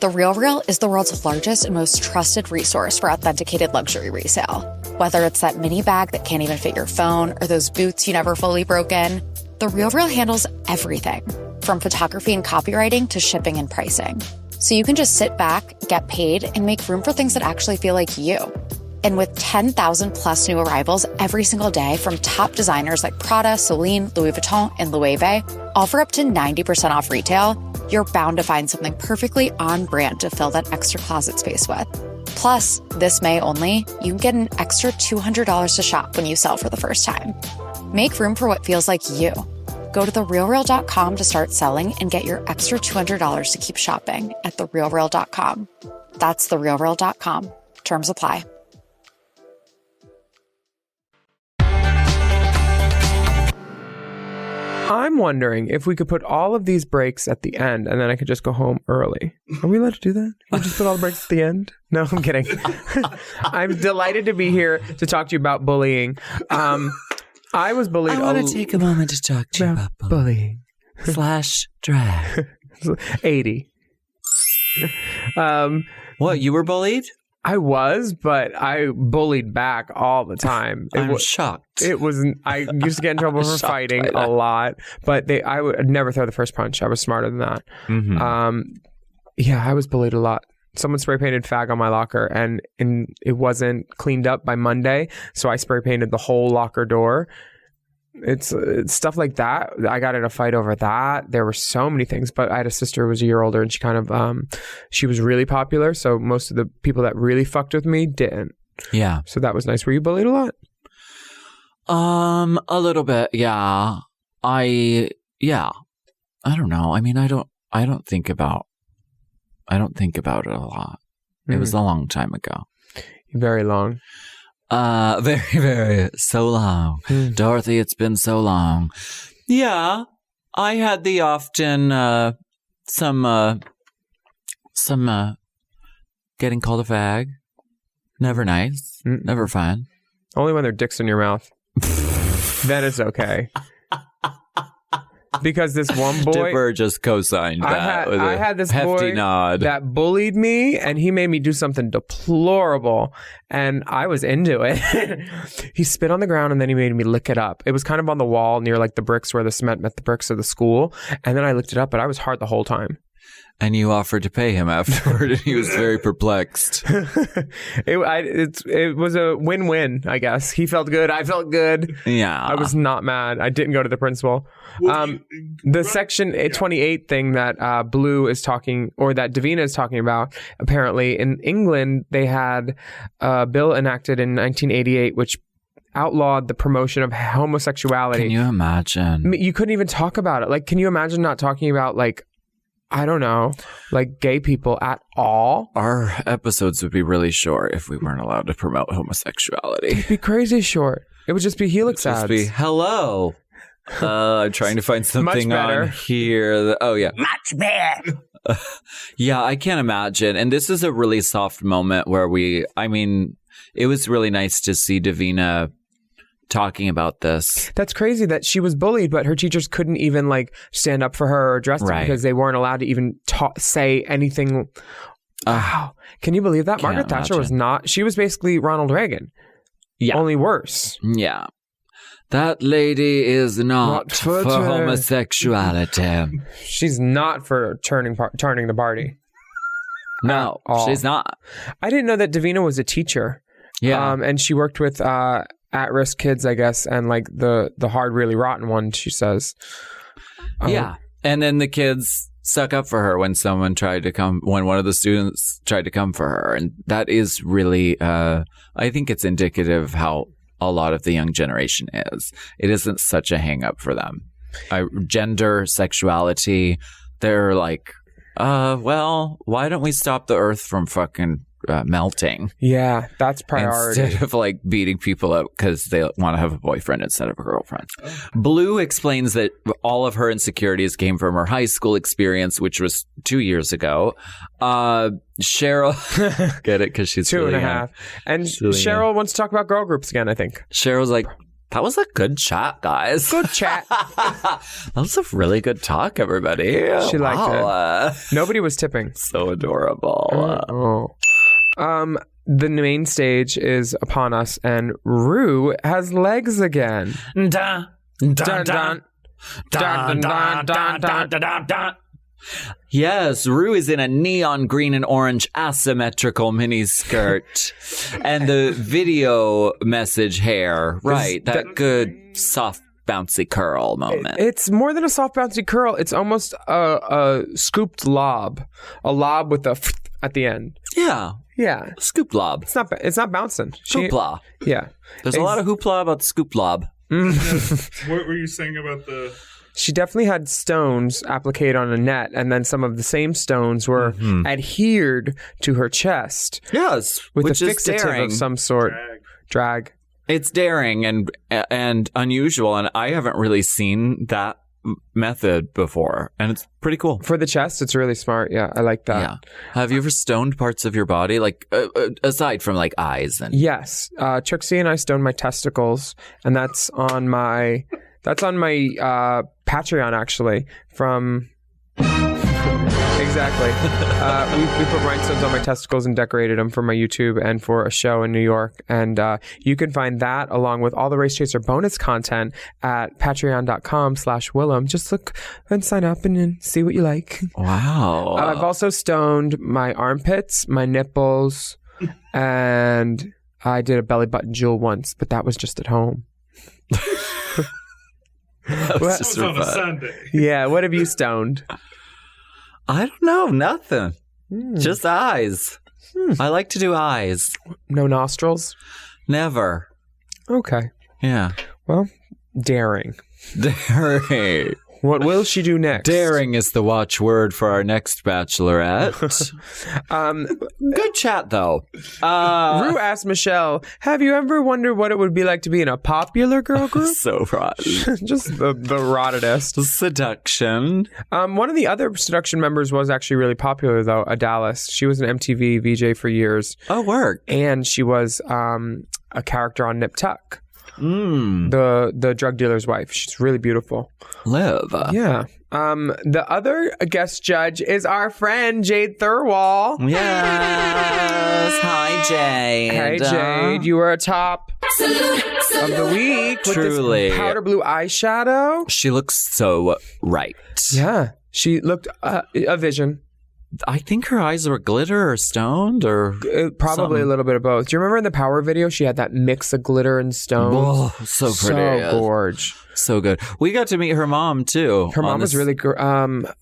The RealReal is the world's largest and most trusted resource for authenticated luxury resale. Whether it's that mini bag that can't even fit your phone or those boots you never fully broke in, The RealReal handles everything from photography and copywriting to shipping and pricing. So you can just sit back, get paid, and make room for things that actually feel like you. And with 10,000 plus new arrivals every single day from top designers like Prada, Celine, Louis Vuitton, and Loewe, all for up to 90% off retail, you're bound to find something perfectly on brand to fill that extra closet space with. Plus, this May only, you can get an extra $200 to shop when you sell for the first time. Make room for what feels like you. Go to therealreal.com to start selling and get your extra $200 to keep shopping at therealreal.com. That's therealreal.com. Terms apply. I'm wondering if we could put all of these breaks at the end and then I could just go home early. Are we allowed to do that? Can we just put all the breaks at the end? No, I'm kidding. I'm delighted to be here to talk to you about bullying. I was bullied. I want to take a moment to talk to you about bullying. / drag. 80. What, you were bullied? I was, but I bullied back all the time. I'm shocked. It wasn't. I used to get in trouble for fighting a lot, but I would never throw the first punch. I was smarter than that. Mm-hmm. Yeah, I was bullied a lot. Someone spray painted fag on my locker, and it wasn't cleaned up by Monday, so I spray painted the whole locker door. It's stuff like that. I got in a fight over that. There were so many things, but I had a sister who was a year older, and she kind of she was really popular, so most of the people that really fucked with me didn't. Yeah. So that was nice. Were you bullied a lot? A little bit, yeah. I don't know. I mean, I don't think about it a lot. It was a long time ago. Very long. Very, very, so long. Dorothy, it's been so long. Yeah, I had the often, some getting called a fag. Never nice. Never fun. Only when they're dicks in your mouth. Then it's okay. because this one boy. Dipper just co-signed that. I had this hefty boy nod. that bullied me, and he made me do something deplorable, and I was into it. He spit on the ground, and then he made me lick it up. It was kind of on the wall near like the bricks where the cement met the bricks of the school, and then I licked it up, but I was hard the whole time. And you offered to pay him afterward, and he was very perplexed. It was a win-win, I guess. He felt good. I felt good. Yeah. I was not mad. I didn't go to the principal. The section 28 thing that Blue is talking, or that Davina is talking about, apparently in England, they had a bill enacted in 1988, which outlawed the promotion of homosexuality. Can you imagine? You couldn't even talk about it. Like, can you imagine not talking about, like, I don't know, like gay people at all? Our episodes would be really short if we weren't allowed to promote homosexuality. It'd be crazy short. It would just be Helix ads. Just be, hello. I'm trying to find something on here. Oh, yeah. Much better. Yeah, I can't imagine. And this is a really soft moment where it was really nice to see Davina talking about this. That's crazy that she was bullied, but her teachers couldn't even like stand up for her or address it because they weren't allowed to even say anything. Wow. Can you believe that? Margaret Thatcher was not. She was basically Ronald Reagan. Yeah. Only worse. Yeah. That lady is not for homosexuality. She's not for turning the party. No, she's not. I didn't know that Davina was a teacher. Yeah. And she worked with at-risk kids, I guess, and like the hard, really rotten one, she says. Yeah. And then the kids stuck up for her when one of the students tried to come for her. And that is really, I think it's indicative of how a lot of the young generation is. It isn't such a hang up for them. Gender, sexuality, they're like, well, why don't we stop the earth from fucking melting? Yeah, that's priority. Instead of like beating people up because they want to have a boyfriend instead of a girlfriend. Blue explains that all of her insecurities came from her high school experience, which was 2 years ago. Cheryl, get it? Because she's 2.5. Really and Cheryl wants to talk about girl groups again, I think. Cheryl's like, that was a good chat, guys. Good chat. That was a really good talk, everybody. She liked it. Nobody was tipping. So adorable. The main stage is upon us, and Rue has legs again. Dun, dun, dun, dun, dun, dun, dun, dun, dun, dun. Yes, Rue is in a neon green and orange asymmetrical miniskirt. And the video message hair, right, that good soft bouncy curl moment. It's more than a soft bouncy curl. It's almost a scooped lob. A lob with a at the end. Yeah. Yeah. Scoop lob. It's not bouncing. Hoopla. Yeah. There's a lot of hoopla about the scoop lob. What were you saying about the... She definitely had stones appliqued on a net, and then some of the same stones were adhered to her chest. Yes, with which a is fixative daring. of some sort. Drag. It's daring and unusual, and I haven't really seen that method before, and it's pretty cool. For the chest, it's really smart. Yeah, I like that. Yeah. Have you ever stoned parts of your body, like aside from like eyes? And Yes, Trixie and I stoned my testicles, and that's on my Patreon actually. From exactly, we put rhinestones on my testicles and decorated them for my YouTube and for a show in New York. And you can find that along with all the Race Chaser bonus content at patreon.com/Willam. Just look and sign up and see what you like. Wow. I've also stoned my armpits, my nipples, and I did a belly button jewel once, but that was just at home. That was just on a Sunday. Yeah, what have you stoned? I don't know, nothing. Just eyes. I like to do eyes. No nostrils? Never. Okay. Yeah. Well, daring. Daring. What will she do next? Daring is the watchword for our next bachelorette. Good chat, though. Rue asked Michelle, have you ever wondered what it would be like to be in a popular girl group? So rotten. Just the rottedest. Seduction. One of the other seduction members was actually really popular, though, Adalis. She was an MTV VJ for years. Oh, work. And she was a character on Nip Tuck. The drug dealer's wife. She's really beautiful. Liv. Yeah. The other guest judge is our friend Jade Thirlwall. Yes. Hi, Jade. Hey, Jade. You were a top of the week with Truly. this powder blue eyeshadow. She looks so right. Yeah. She looked a vision. I think her eyes were glitter or stoned or Probably something. a little bit of both. Do you remember in the Power video, she had that mix of glitter and stones? Oh, so pretty. So gorge. So good. We got to meet her mom, too. Her mom was really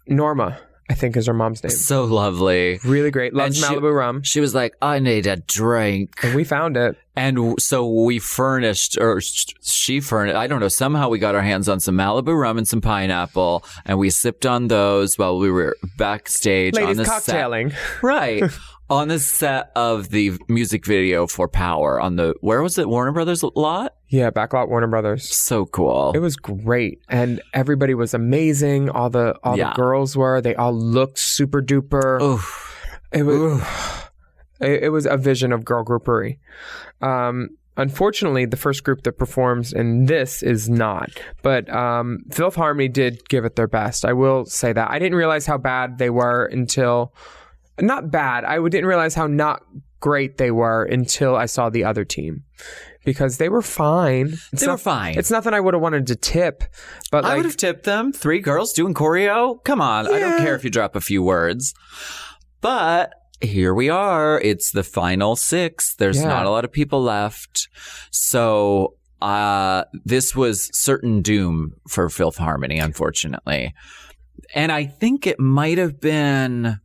Norma, I think is her mom's name. so lovely. Really great. Loves And Malibu rum. She was like, I need a drink. And we found it. And so we furnished, or she furnished, I don't know, somehow we got our hands on some Malibu rum and some pineapple, and we sipped on those while we were backstage Ladies on the cocktailing. set. Right. On the set of the music video for Power on the, where was it, Warner Brothers lot? Yeah, Backlot Warner Brothers. So cool. It was great. And everybody was amazing. All the girls were. They all looked super duper. Oof. It was a vision of girl groupery. Unfortunately, the first group that performs in this is not. But Filth Harmony did give it their best. I will say that. I didn't realize how bad they were until... Not bad. I didn't realize how not great they were until I saw the other team. Because they were fine. They were fine. It's nothing I would have wanted to tip. But I would have tipped them. 3 girls doing choreo? Come on. I don't Yeah. care if you drop a few words. But here we are. It's the final 6. There's Yeah. not a lot of people left. So this was certain doom for Filth Harmony, unfortunately. And I think it might have been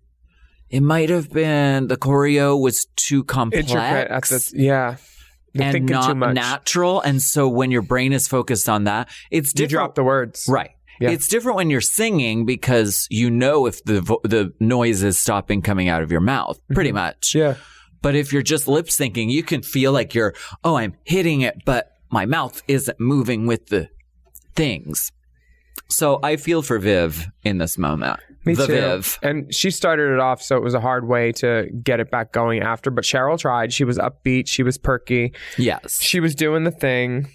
the choreo was too complex. Intricate They're and thinking not too much. natural. And so when your brain is focused on that, it's You different. drop the words. Right. Yeah. It's different when you're singing because you know if the noise is stopping coming out of your mouth, pretty much. Yeah. But if you're just lip syncing, you can feel like I'm hitting it, but my mouth isn't moving with the things. So I feel for Viv in this moment. Me the too. Viv. And she started it off, so it was a hard way to get it back going after. But Cheryl tried. She was upbeat. She was perky. Yes. She was doing the thing.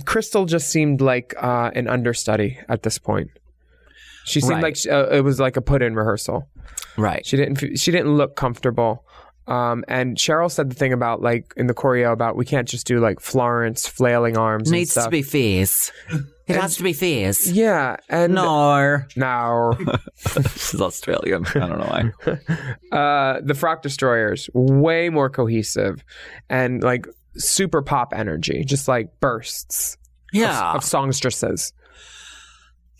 Crystal just seemed like an understudy at this point. She seemed like it was like a put-in rehearsal. Right. She didn't look comfortable. And Cheryl said the thing about like in the choreo about we can't just do like Florence flailing arms. Needs and to stuff. be fierce. It has to be fierce. Yeah, and No. She's Australian. I don't know why. The Frock Destroyers, way more cohesive and like super pop energy, just like bursts of songstresses.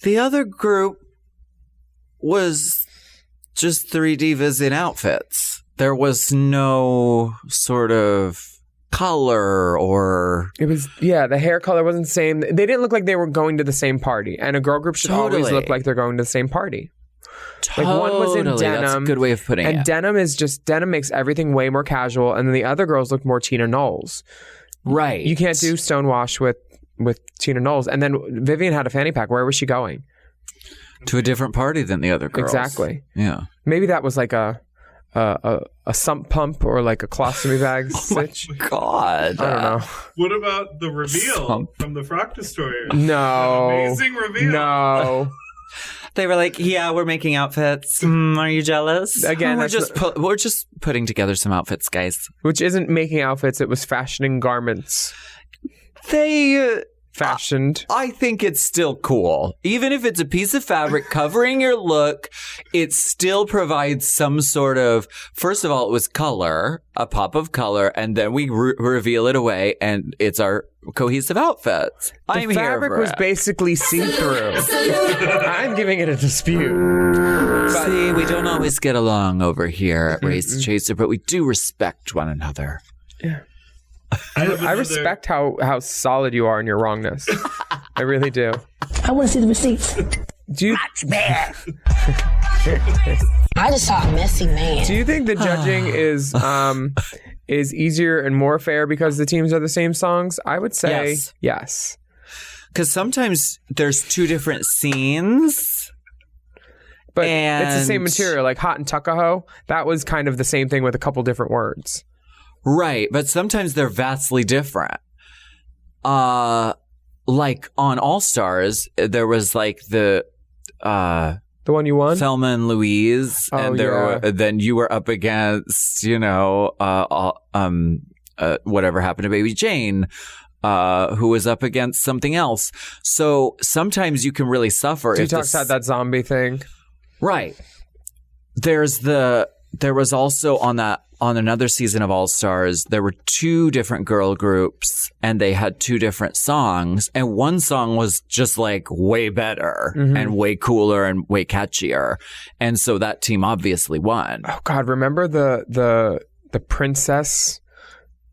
The other group was just 3 divas in outfits. There was no sort of color or... It was, the hair color wasn't the same. They didn't look like they were going to the same party. And a girl group should always look like they're going to the same party. Totally. Like one was in denim. That's a good way of putting and it. denim makes everything way more casual. And then the other girls look more Tina Knowles. Right. You can't do Stonewash with Tina Knowles. And then Vivian had a fanny pack. Where was she going? To a different party than the other girls. Exactly. Yeah. Maybe that was like a sump pump or like a colostomy bag stitch. Oh my God. I don't know. What about the reveal from the Frock Destroyers? No. Amazing reveal. No. They were like, yeah, we're making outfits. Are you jealous? Again, we're just putting together some outfits, guys. Which isn't making outfits, it was fashioning garments. They... Fashioned. I think it's still cool. Even if it's a piece of fabric covering your look, it still provides some sort of, first of all, it was color, a pop of color, and then we reveal it away, and it's our cohesive outfits. The fabric was basically see-through. I'm giving it a dispute. See, we don't always get along over here at Race Chaser, but we do respect one another. Yeah. I respect how solid you are in your wrongness. I really do. I want to see the receipts. Do you, Much better. I just saw a messy man. do you think the judging is easier and more fair because the teams are the same songs? I would say yes. Because sometimes there's 2 different scenes. But it's the same material. Like Hot and Tuckahoe, that was kind of the same thing with a couple different words. Right, but sometimes they're vastly different. like on All Stars, there was like the one you won? Thelma and Louise, and then you were up against, whatever happened to Baby Jane, who was up against something else. So sometimes you can really suffer. Detox had that zombie thing. Right. There was also on another season of All Stars, there were 2 different girl groups and they had 2 different songs. And one song was just like way better and way cooler and way catchier. And so that team obviously won. Oh God, remember the princess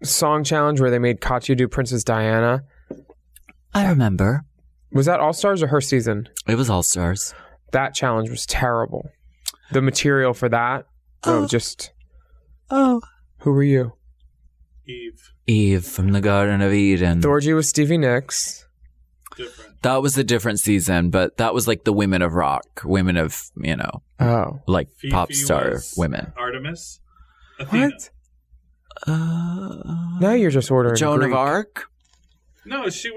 song challenge where they made Katya do Princess Diana? I remember. Was that All Stars or her season? It was All Stars. That challenge was terrible. The material for that, who were you? Eve from the Garden of Eden. Thorgy was Stevie Nicks. Different. That was a different season, but that was like the women of rock, women of, like Fifi pop star was women. Artemis. Athena. What? Now you're just ordering Joan Greek. of Arc? No, she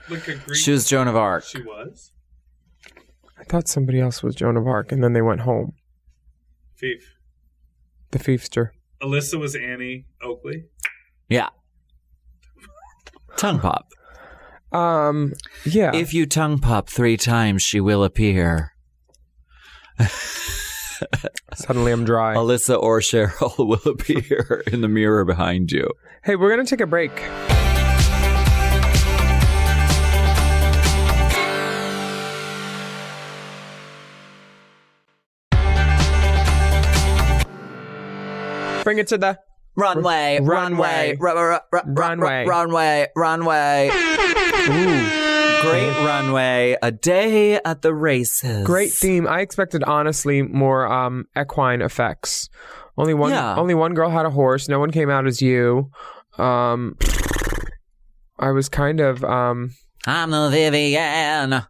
like a Greek. She was Joan of Arc. She was. I thought somebody else was Joan of Arc, and then they went home. Fief. The Fiefster. Alyssa was Annie Oakley. Yeah. Tongue pop. Yeah. If you tongue pop 3 times, she will appear. Suddenly I'm dry. Alyssa or Cheryl will appear in the mirror behind you. Hey, we're going to take a break. Bring it to the Runway. Ooh. Great runway. A day at the races. Great theme. I expected, honestly, more equine effects. Only one girl had a horse. No one came out as you. I was kind of... I'm the Vivienne.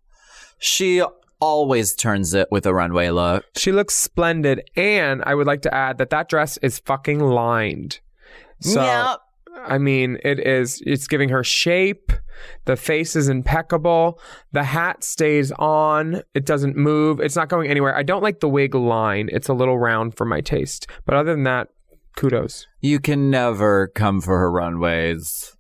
She always turns it with a runway look. She looks splendid. And I would like to add that dress is fucking lined. So, Yep. I mean, it's giving her shape. The face is impeccable. The hat stays on. It doesn't move. It's not going anywhere. I don't like the wig line. It's a little round for my taste. But other than that, kudos. You can never come for her runways.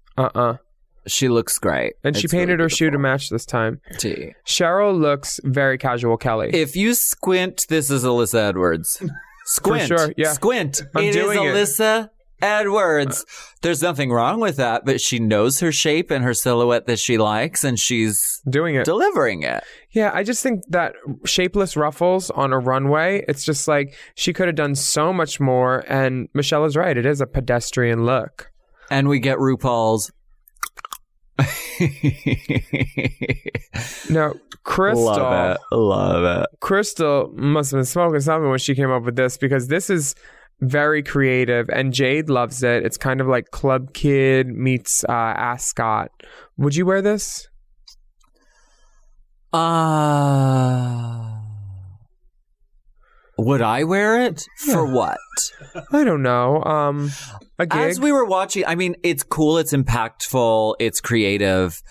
She looks great. And she painted her shoe to match this time. Gee. Cheryl looks very casual Kelly. If you squint, this is Alyssa Edwards. Squint. For sure, yeah. Squint. I'm It is doing it. Alyssa Edwards. There's nothing wrong with that, but she knows her shape and her silhouette that she likes, and she's doing it. delivering it. Yeah, I just think that shapeless ruffles on a runway, it's just like she could have done so much more. And Michelle is right. It is a pedestrian look. And we get RuPaul's. No, Crystal. Love it. Crystal must have been smoking something when she came up with this, because this is very creative and Jade loves it. It's kind of like Club Kid meets Ascot. Would you wear this? Would I wear it? For what? I don't know. A gig? As we were watching, I mean, it's cool, it's impactful, it's creative,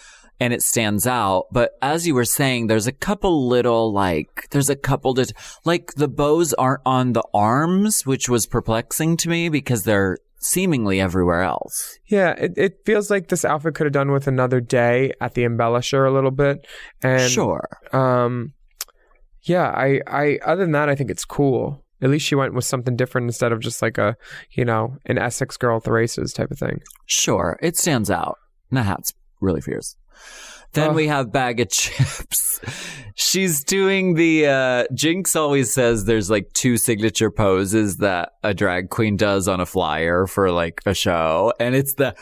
and it stands out. But as you were saying, there's a couple little, like the bows aren't on the arms, which was perplexing to me because they're seemingly everywhere else. Yeah, it feels like this outfit could have done with another day at the embellisher a little bit. And sure. Yeah, I other than that, I think it's cool. At least she went with something different instead of just like an Essex girl at the races type of thing. Sure, it stands out. And the hat's really fierce. Then we have Bag of Chips. She's doing the, Jinx always says there's like 2 signature poses that a drag queen does on a flyer for like a show. And it's the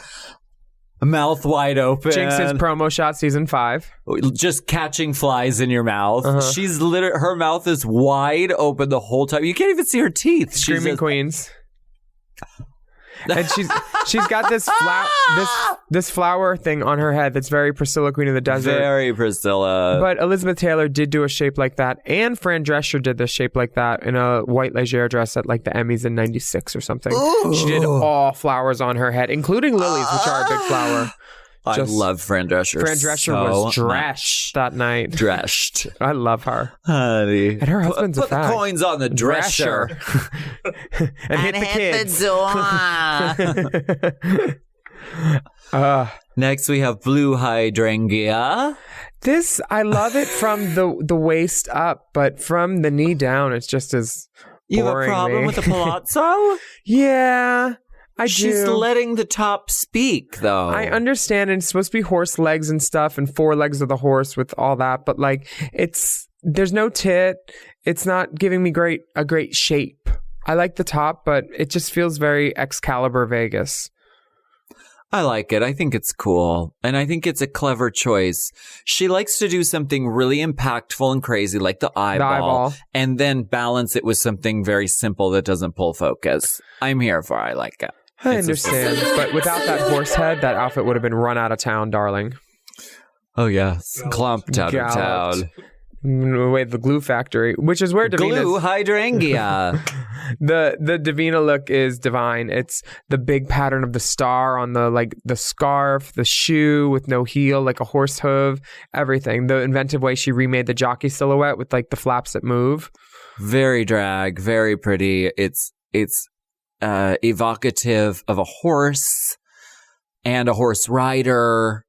mouth wide open. Jinx's promo shot season 5. Just catching flies in your mouth. She's her mouth is wide open the whole time. You can't even see her teeth. Screaming Queens. And she's got this flower thing on her head that's very Priscilla, Queen of the Desert. Very Priscilla. But Elizabeth Taylor did do a shape like that, and Fran Drescher did this shape like that in a white légère dress at like the Emmys in '96 or something. Ooh. She did all flowers on her head, including lilies, which are a big flower. I love Fran Drescher. Fran Drescher was dressed that night. Dressed. I love her. Honey. And her husband's put a fact. the coins on the dresser. and hit the kids. Next, we have blue hydrangea. This, I love it from the waist up, but from the knee down, it's just as You have a problem with the palazzo? Yeah, I do. She's letting the top speak, though. I understand, and it's supposed to be horse legs and stuff, and 4 legs of the horse with all that, but like, there's no tit. It's not giving me a great shape. I like the top, but it just feels very Excalibur Vegas. I like it. I think it's cool. And I think it's a clever choice. She likes to do something really impactful and crazy, like the eyeball, and then balance it with something very simple that doesn't pull focus. I'm here for it. I like it. I understand. But without that horse head, that outfit would have been run out of town, darling. Oh, yes. Clumped out of town. Away the glue factory, which is where Davina's... Glue hydrangea. The Davina look is divine. It's the big pattern of the star on the scarf, the shoe with no heel, like a horse hoof, everything. The inventive way she remade the jockey silhouette with like the flaps that move. Very drag, very pretty. It's evocative of a horse and a horse rider.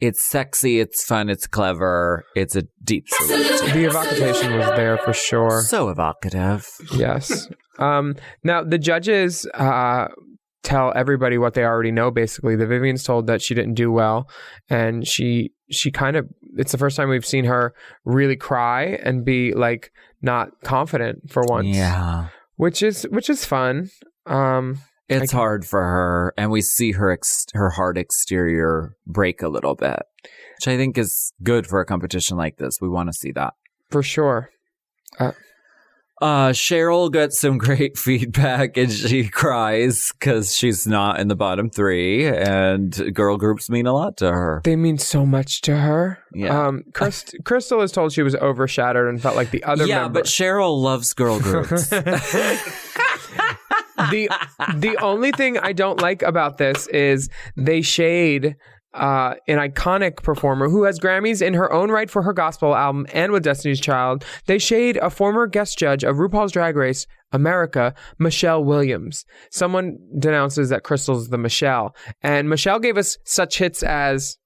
It's sexy, it's fun, it's clever, it's a deep salute. The evocation was there for sure. So evocative. Yes. Now, the judges tell everybody what they already know, basically. The Vivian's told that she didn't do well, and she kind of, it's the first time we've seen her really cry and be, like, not confident for once. Yeah. Which is fun. It's hard for her, and we see her hard exterior break a little bit, which I think is good for a competition like this. We want to see that. For sure. Cheryl got some great feedback, and she cries because she's not in the bottom 3, and girl groups mean a lot to her. They mean so much to her. Yeah. Crystal is told she was overshadowed and felt like the other member. Yeah, but Cheryl loves girl groups. The only thing I don't like about this is they shade an iconic performer who has Grammys in her own right for her gospel album and with Destiny's Child. They shade a former guest judge of RuPaul's Drag Race America, Michelle Williams. Someone denounces that Crystal's the Michelle, and Michelle gave us such hits as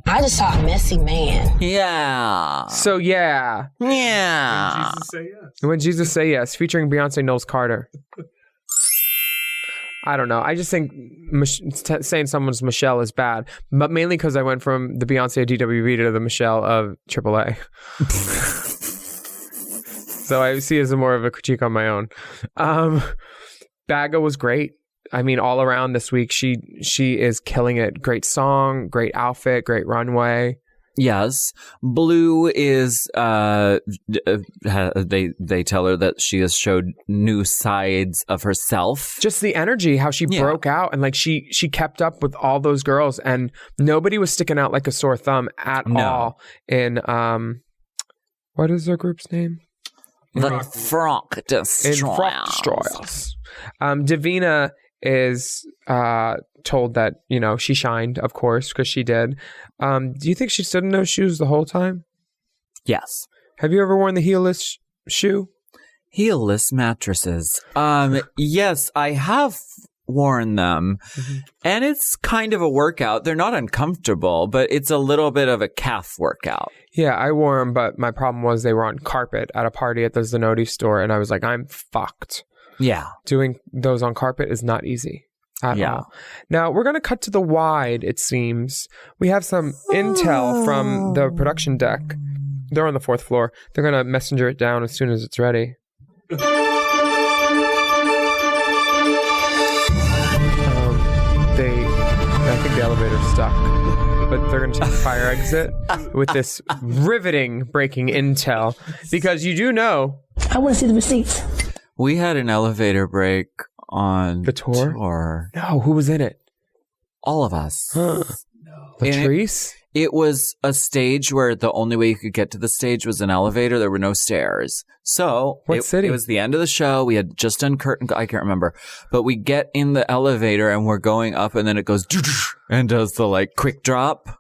I just saw a messy man. Yeah. So yeah. Yeah. Jesus say yes. When Jesus Say Yes, featuring Beyonce Knowles Carter. I don't know. I just think saying someone's Michelle is bad, but mainly because I went from the Beyonce of DWB to the Michelle of AAA. So I see it as more of a critique on my own. Baga was great. I mean, all around this week, she is killing it. Great song, great outfit, great runway. Yes. Blue is, they tell her that she has showed new sides of herself. Just the energy, how she broke out, and like she kept up with all those girls, and nobody was sticking out like a sore thumb at all in, what is their group's name? The Frock Destroyers. In Frock Destroyers. Davina is told that, you know, she shined, of course, because she did. Do you think she stood in those shoes the whole time? Yes. Have you ever worn the heelless shoe? Heelless mattresses. Yes, I have worn them. Mm-hmm. And it's kind of a workout. They're not uncomfortable, but it's a little bit of a calf workout. Yeah, I wore them, but my problem was they were on carpet at a party at the Zanotti store, and I was like, I'm fucked. Yeah. Doing those on carpet is not easy at all. Now, we're going to cut to the wide, it seems. We have some intel from the production deck. They're on the 4th floor. They're going to messenger it down as soon as it's ready. I think the elevator's stuck, but they're going to take the fire exit with this riveting breaking intel, because you do know. I want to see the receipts. We had an elevator break on the tour. No, who was in it? All of us. Huh. Latrice? it was a stage where the only way you could get to the stage was an elevator. There were no stairs. So What city? It was the end of the show. We had just done curtain. I can't remember. But we get in the elevator and we're going up and then it goes and does the like quick drop.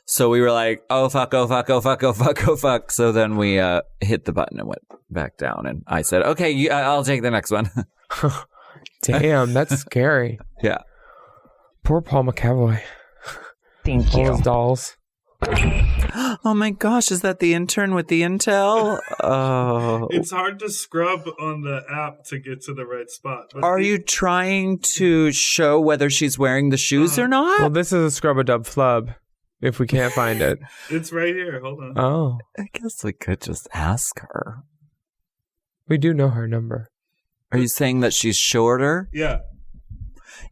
So we were like, oh, fuck, oh, fuck, oh, fuck, oh, fuck, oh, fuck. So then we hit the button and went back down. And I said, okay, I'll take the next one. Damn, that's scary. Yeah. Poor Paul McAvoy. Thank All his dolls. Oh my gosh, is that the intern with the intel? Oh. It's hard to scrub on the app to get to the right spot. But Are you trying to show whether she's wearing the shoes or not? Well, this is a scrub-a-dub flub, if we can't find it. It's right here. Hold on. Oh. I guess we could just ask her. We do know her number. Are you saying that she's shorter? Yeah.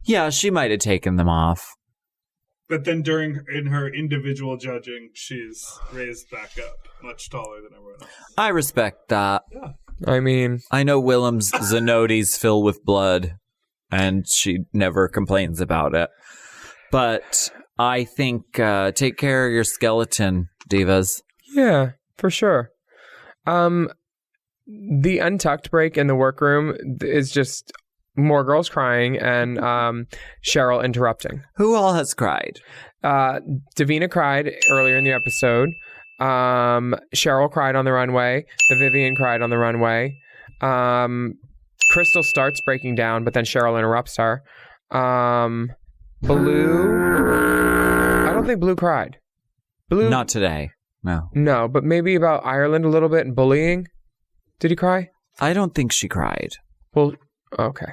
Yeah, she might have taken them off. But then in her individual judging, she's raised back up, much taller than everyone else. I respect that. Yeah. I mean, I know Willam's Zanoti's fill with blood, and she never complains about it. But I think take care of your skeleton, divas. yeah, for sure. The untucked break in the workroom is just more girls crying and Cheryl interrupting. Who all has cried? Davina cried earlier in the episode. Cheryl cried on the runway. The Vivian cried on the runway. Crystal starts breaking down, but then Cheryl interrupts her. Blue, I don't think Blue cried. Blue, Not today. No. no, but maybe about Ireland a little bit and bullying. Did he cry? I don't think she cried. Well, okay.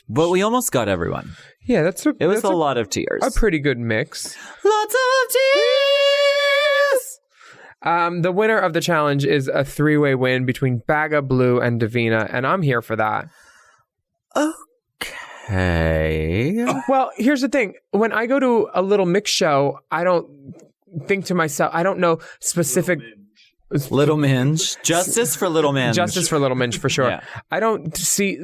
But we almost got everyone. Yeah, It was a lot of tears. a pretty good mix. Lots of tears! The winner of the challenge is a 3-way win between Baga, Blue, and Davina, and I'm here for that. Okay. Well, here's the thing. When I go to a little mix show, I don't think to myself, I don't know specific... Little Minge. Justice for Little Minge. Justice for Little Minge, for sure. Yeah. I don't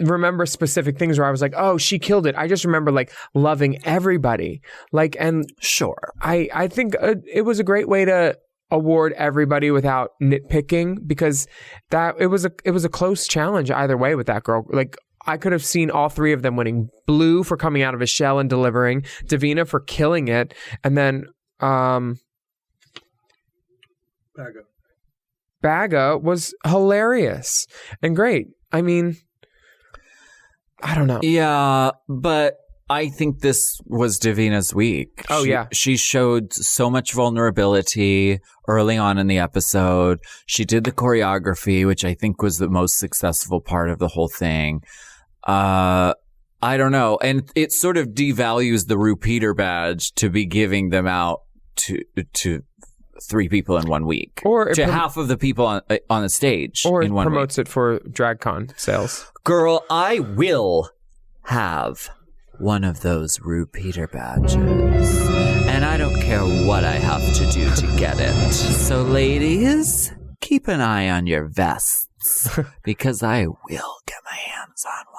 remember specific things where I was like, oh, she killed it. I just remember like loving everybody. Like, and Sure. I think it was a great way to award everybody without nitpicking, because that it was a close challenge either way with that girl. Like, I could have seen all three of them winning. Blue for coming out of his shell and delivering, Davina for killing it, and then Baga was hilarious and great. I mean, I don't know. Yeah, but I think this was Davina's week. Oh, yeah. She showed so much vulnerability early on in the episode. She did the choreography, which I think was the most successful part of the whole thing. I don't know. And it sort of devalues the RuPeter badge to be giving them out to 3 people in 1 week, Or it to half of the people on the stage Or in 1 week. promotes it for DragCon sales. Girl, I will have one of those RuPeter badges, and I don't care what I have to do to get it. So, ladies, keep an eye on your vests, because I will get my hands on one.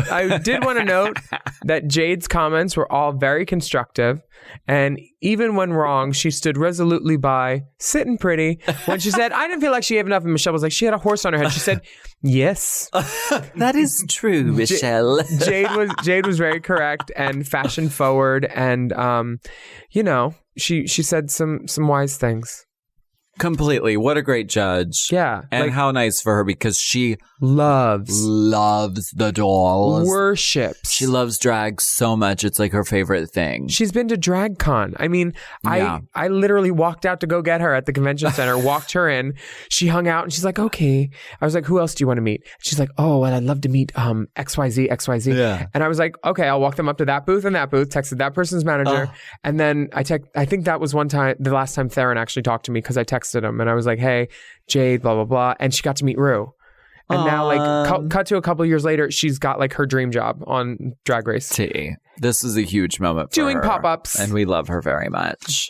I did want to note that Jade's comments were all very constructive, and even when wrong, she stood resolutely by, sitting pretty. When she said, I didn't feel like she gave enough, and Michelle was like, she had a horse on her head. She said, yes. That is true, Michelle. Jade was very correct and fashion forward, and she said some wise things. Completely. What a great judge. Yeah. And how nice for her, because she loves the dolls. worships. She loves drag so much. It's like her favorite thing. She's been to DragCon. I mean, Yeah. I literally walked out to go get her at the convention center, walked her in. She hung out and she's like, okay. I was like, who else do you want to meet? She's like, oh, and I'd love to meet XYZ. Yeah. And I was like, okay, I'll walk them up to that booth and that booth, texted that person's manager. And then I think that was the last time Theron actually talked to me, because I texted him and I was like, hey, Jade, blah, blah, blah. And she got to meet Ru. And now, like, cut to a couple years later, she's got, like, her dream job on Drag Race. This is a huge moment for Doing her. pop-ups. And we love her very much.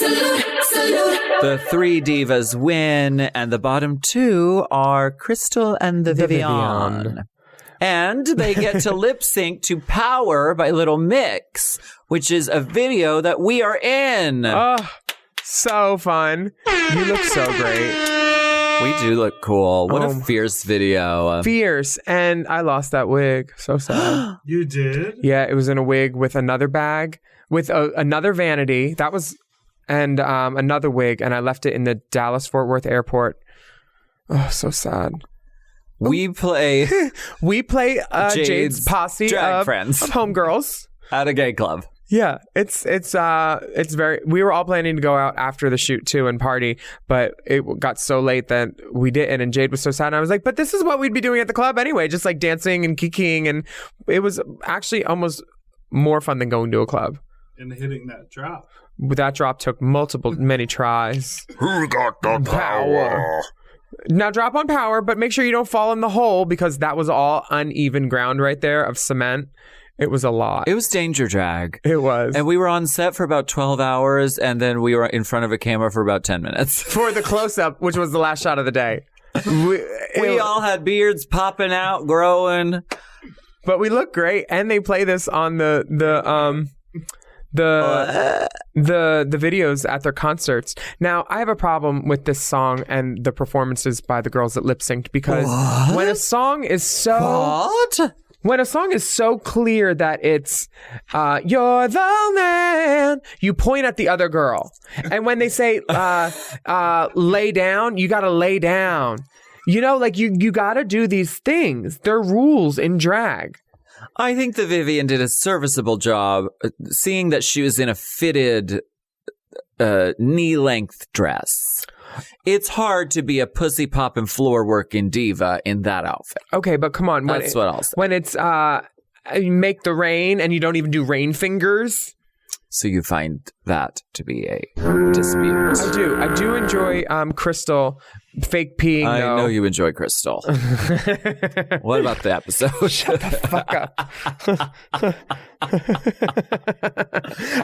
The 3 divas win, and the bottom 2 are Crystal and the Vivian. And they get to lip sync to Power by Little Mix, which is a video that we are in. Oh, so fun. You look so great. We do look cool. What a fierce video. Fierce. And I lost that wig. So sad. You did? Yeah, it was in a wig with another bag, with another vanity. That was, and another wig. And I left it in the Dallas-Fort Worth airport. Oh, so sad. We play Jade's posse drag of friends of homegirls at a gay club. Yeah, it's very. We were all planning to go out after the shoot too and party, but it got so late that we didn't. And Jade was so sad. And I was like, "But this is what we'd be doing at the club anyway, just like dancing and kikiing." And it was actually almost more fun than going to a club. And hitting that drop. That drop took many tries. Who got the power? Now drop on Power, but make sure you don't fall in the hole because that was all uneven ground right there of cement. It was a lot. It was danger drag. It was. And we were on set for about 12 hours, and then we were in front of a camera for about 10 minutes. For the close-up, which was the last shot of the day. We all had beards popping out, growing. But we look great, and they play this on the videos at their concerts. Now, I have a problem with this song and the performances by the girls that lip synced because when a song is so when a song is so clear that it's you're the man, you point at the other girl, and when they say lay down, you gotta lay down. You know, like you gotta do these things. They're rules in drag. I think that Vivian did a serviceable job, seeing that she was in a fitted knee-length dress. It's hard to be a pussy popping floor working diva in that outfit. Okay, but come on. That's what I'll say. When it's you make the rain and you don't even do rain fingers. So you find that to be a dispute. I do enjoy Crystal fake peeing. I know you enjoy Crystal. What about the episode? Shut the fuck up.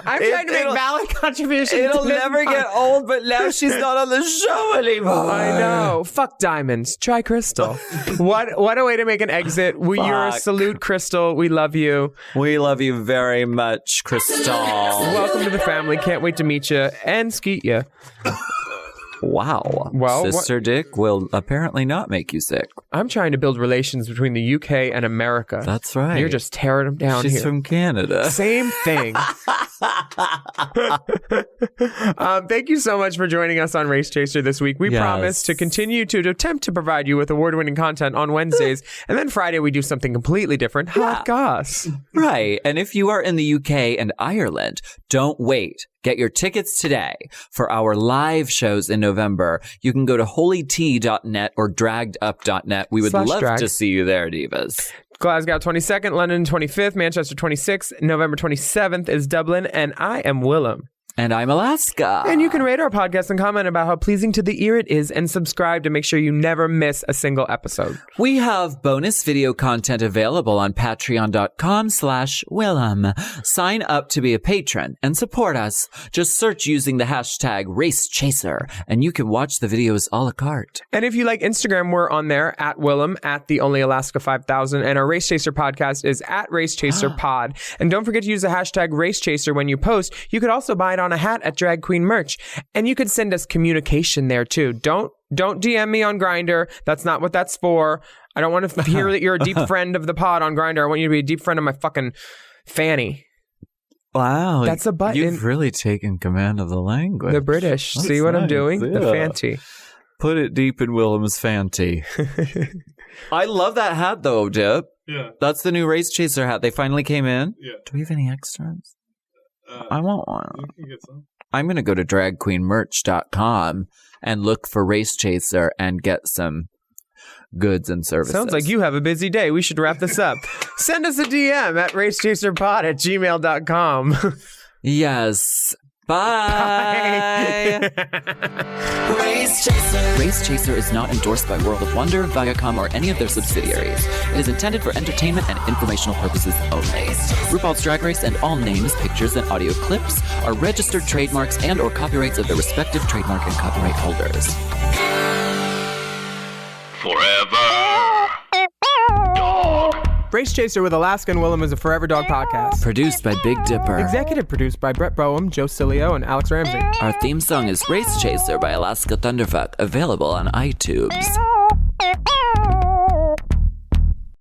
I'm trying to make valid contributions. It'll never get old, but now she's not on the show anymore. I know. Fuck diamonds. Try Crystal. What a way to make an exit. You're a salute, Crystal. We love you. We love you very much, Crystal. Welcome to the family. Can't wait to meet you and skeet you. Wow. Well, Sister Dick will apparently not make you sick. I'm trying to build relations between the UK and America. That's right. You're just tearing them down here. She's from Canada. Same thing. Thank you so much for joining us on Race Chaser this week. We promise to continue to attempt to provide you with award-winning content on Wednesdays, and then Friday we do something completely different. Hot goss. Right. And if you are in the UK and Ireland, don't wait. Get your tickets today for our live shows in November. You can go to holytea.net or draggedup.net. We would love to see you there, divas. Glasgow 22nd, London 25th, Manchester 26th, November 27th is Dublin, and I am Willam. And I'm Alaska. And you can rate our podcast and comment about how pleasing to the ear it is and subscribe to make sure you never miss a single episode. We have bonus video content available on patreon.com/Willam. Sign up to be a patron and support us. Just search using the hashtag RaceChaser and you can watch the videos a la carte. And if you like Instagram, we're on there at Willam, at the Only Alaska 5000. And our Race Chaser podcast is at Race Chaser Pod. And don't forget to use the hashtag RaceChaser when you post. You could also buy it on a hat at Drag Queen Merch, and you could send us communication there too. Don't DM me on Grindr. That's not what that's for. I don't want to hear that you're a deep friend of the pod on Grindr. I want you to be a deep friend of my fucking fanny. Wow, that's a button. You've really taken command of the language. The British. That's See what nice. I'm doing? Yeah. The fanty. Put it deep in Willam's fanty. I love that hat though, Dip. Yeah. That's the new Race Chaser hat. They finally came in. Yeah. Do we have any extras? I want one. You can get some. I'm going to go to dragqueenmerch.com and look for Race Chaser and get some goods and services. Sounds like you have a busy day. We should wrap this up. Send us a DM at racechaserpod@gmail.com. Yes. Bye. Race Chaser. Race Chaser is not endorsed by World of Wonder, Viacom, or any of their subsidiaries. It is intended for entertainment and informational purposes only. RuPaul's Drag Race and all names, pictures, and audio clips are registered trademarks and or copyrights of their respective trademark and copyright holders. Forever. Dog. Race Chaser with Alaska and Willam is a Forever Dog podcast. Produced by Big Dipper. Executive produced by Brett Boehm, Joe Cilio, and Alex Ramsey. Our theme song is Race Chaser by Alaska Thunderfuck, available on iTunes.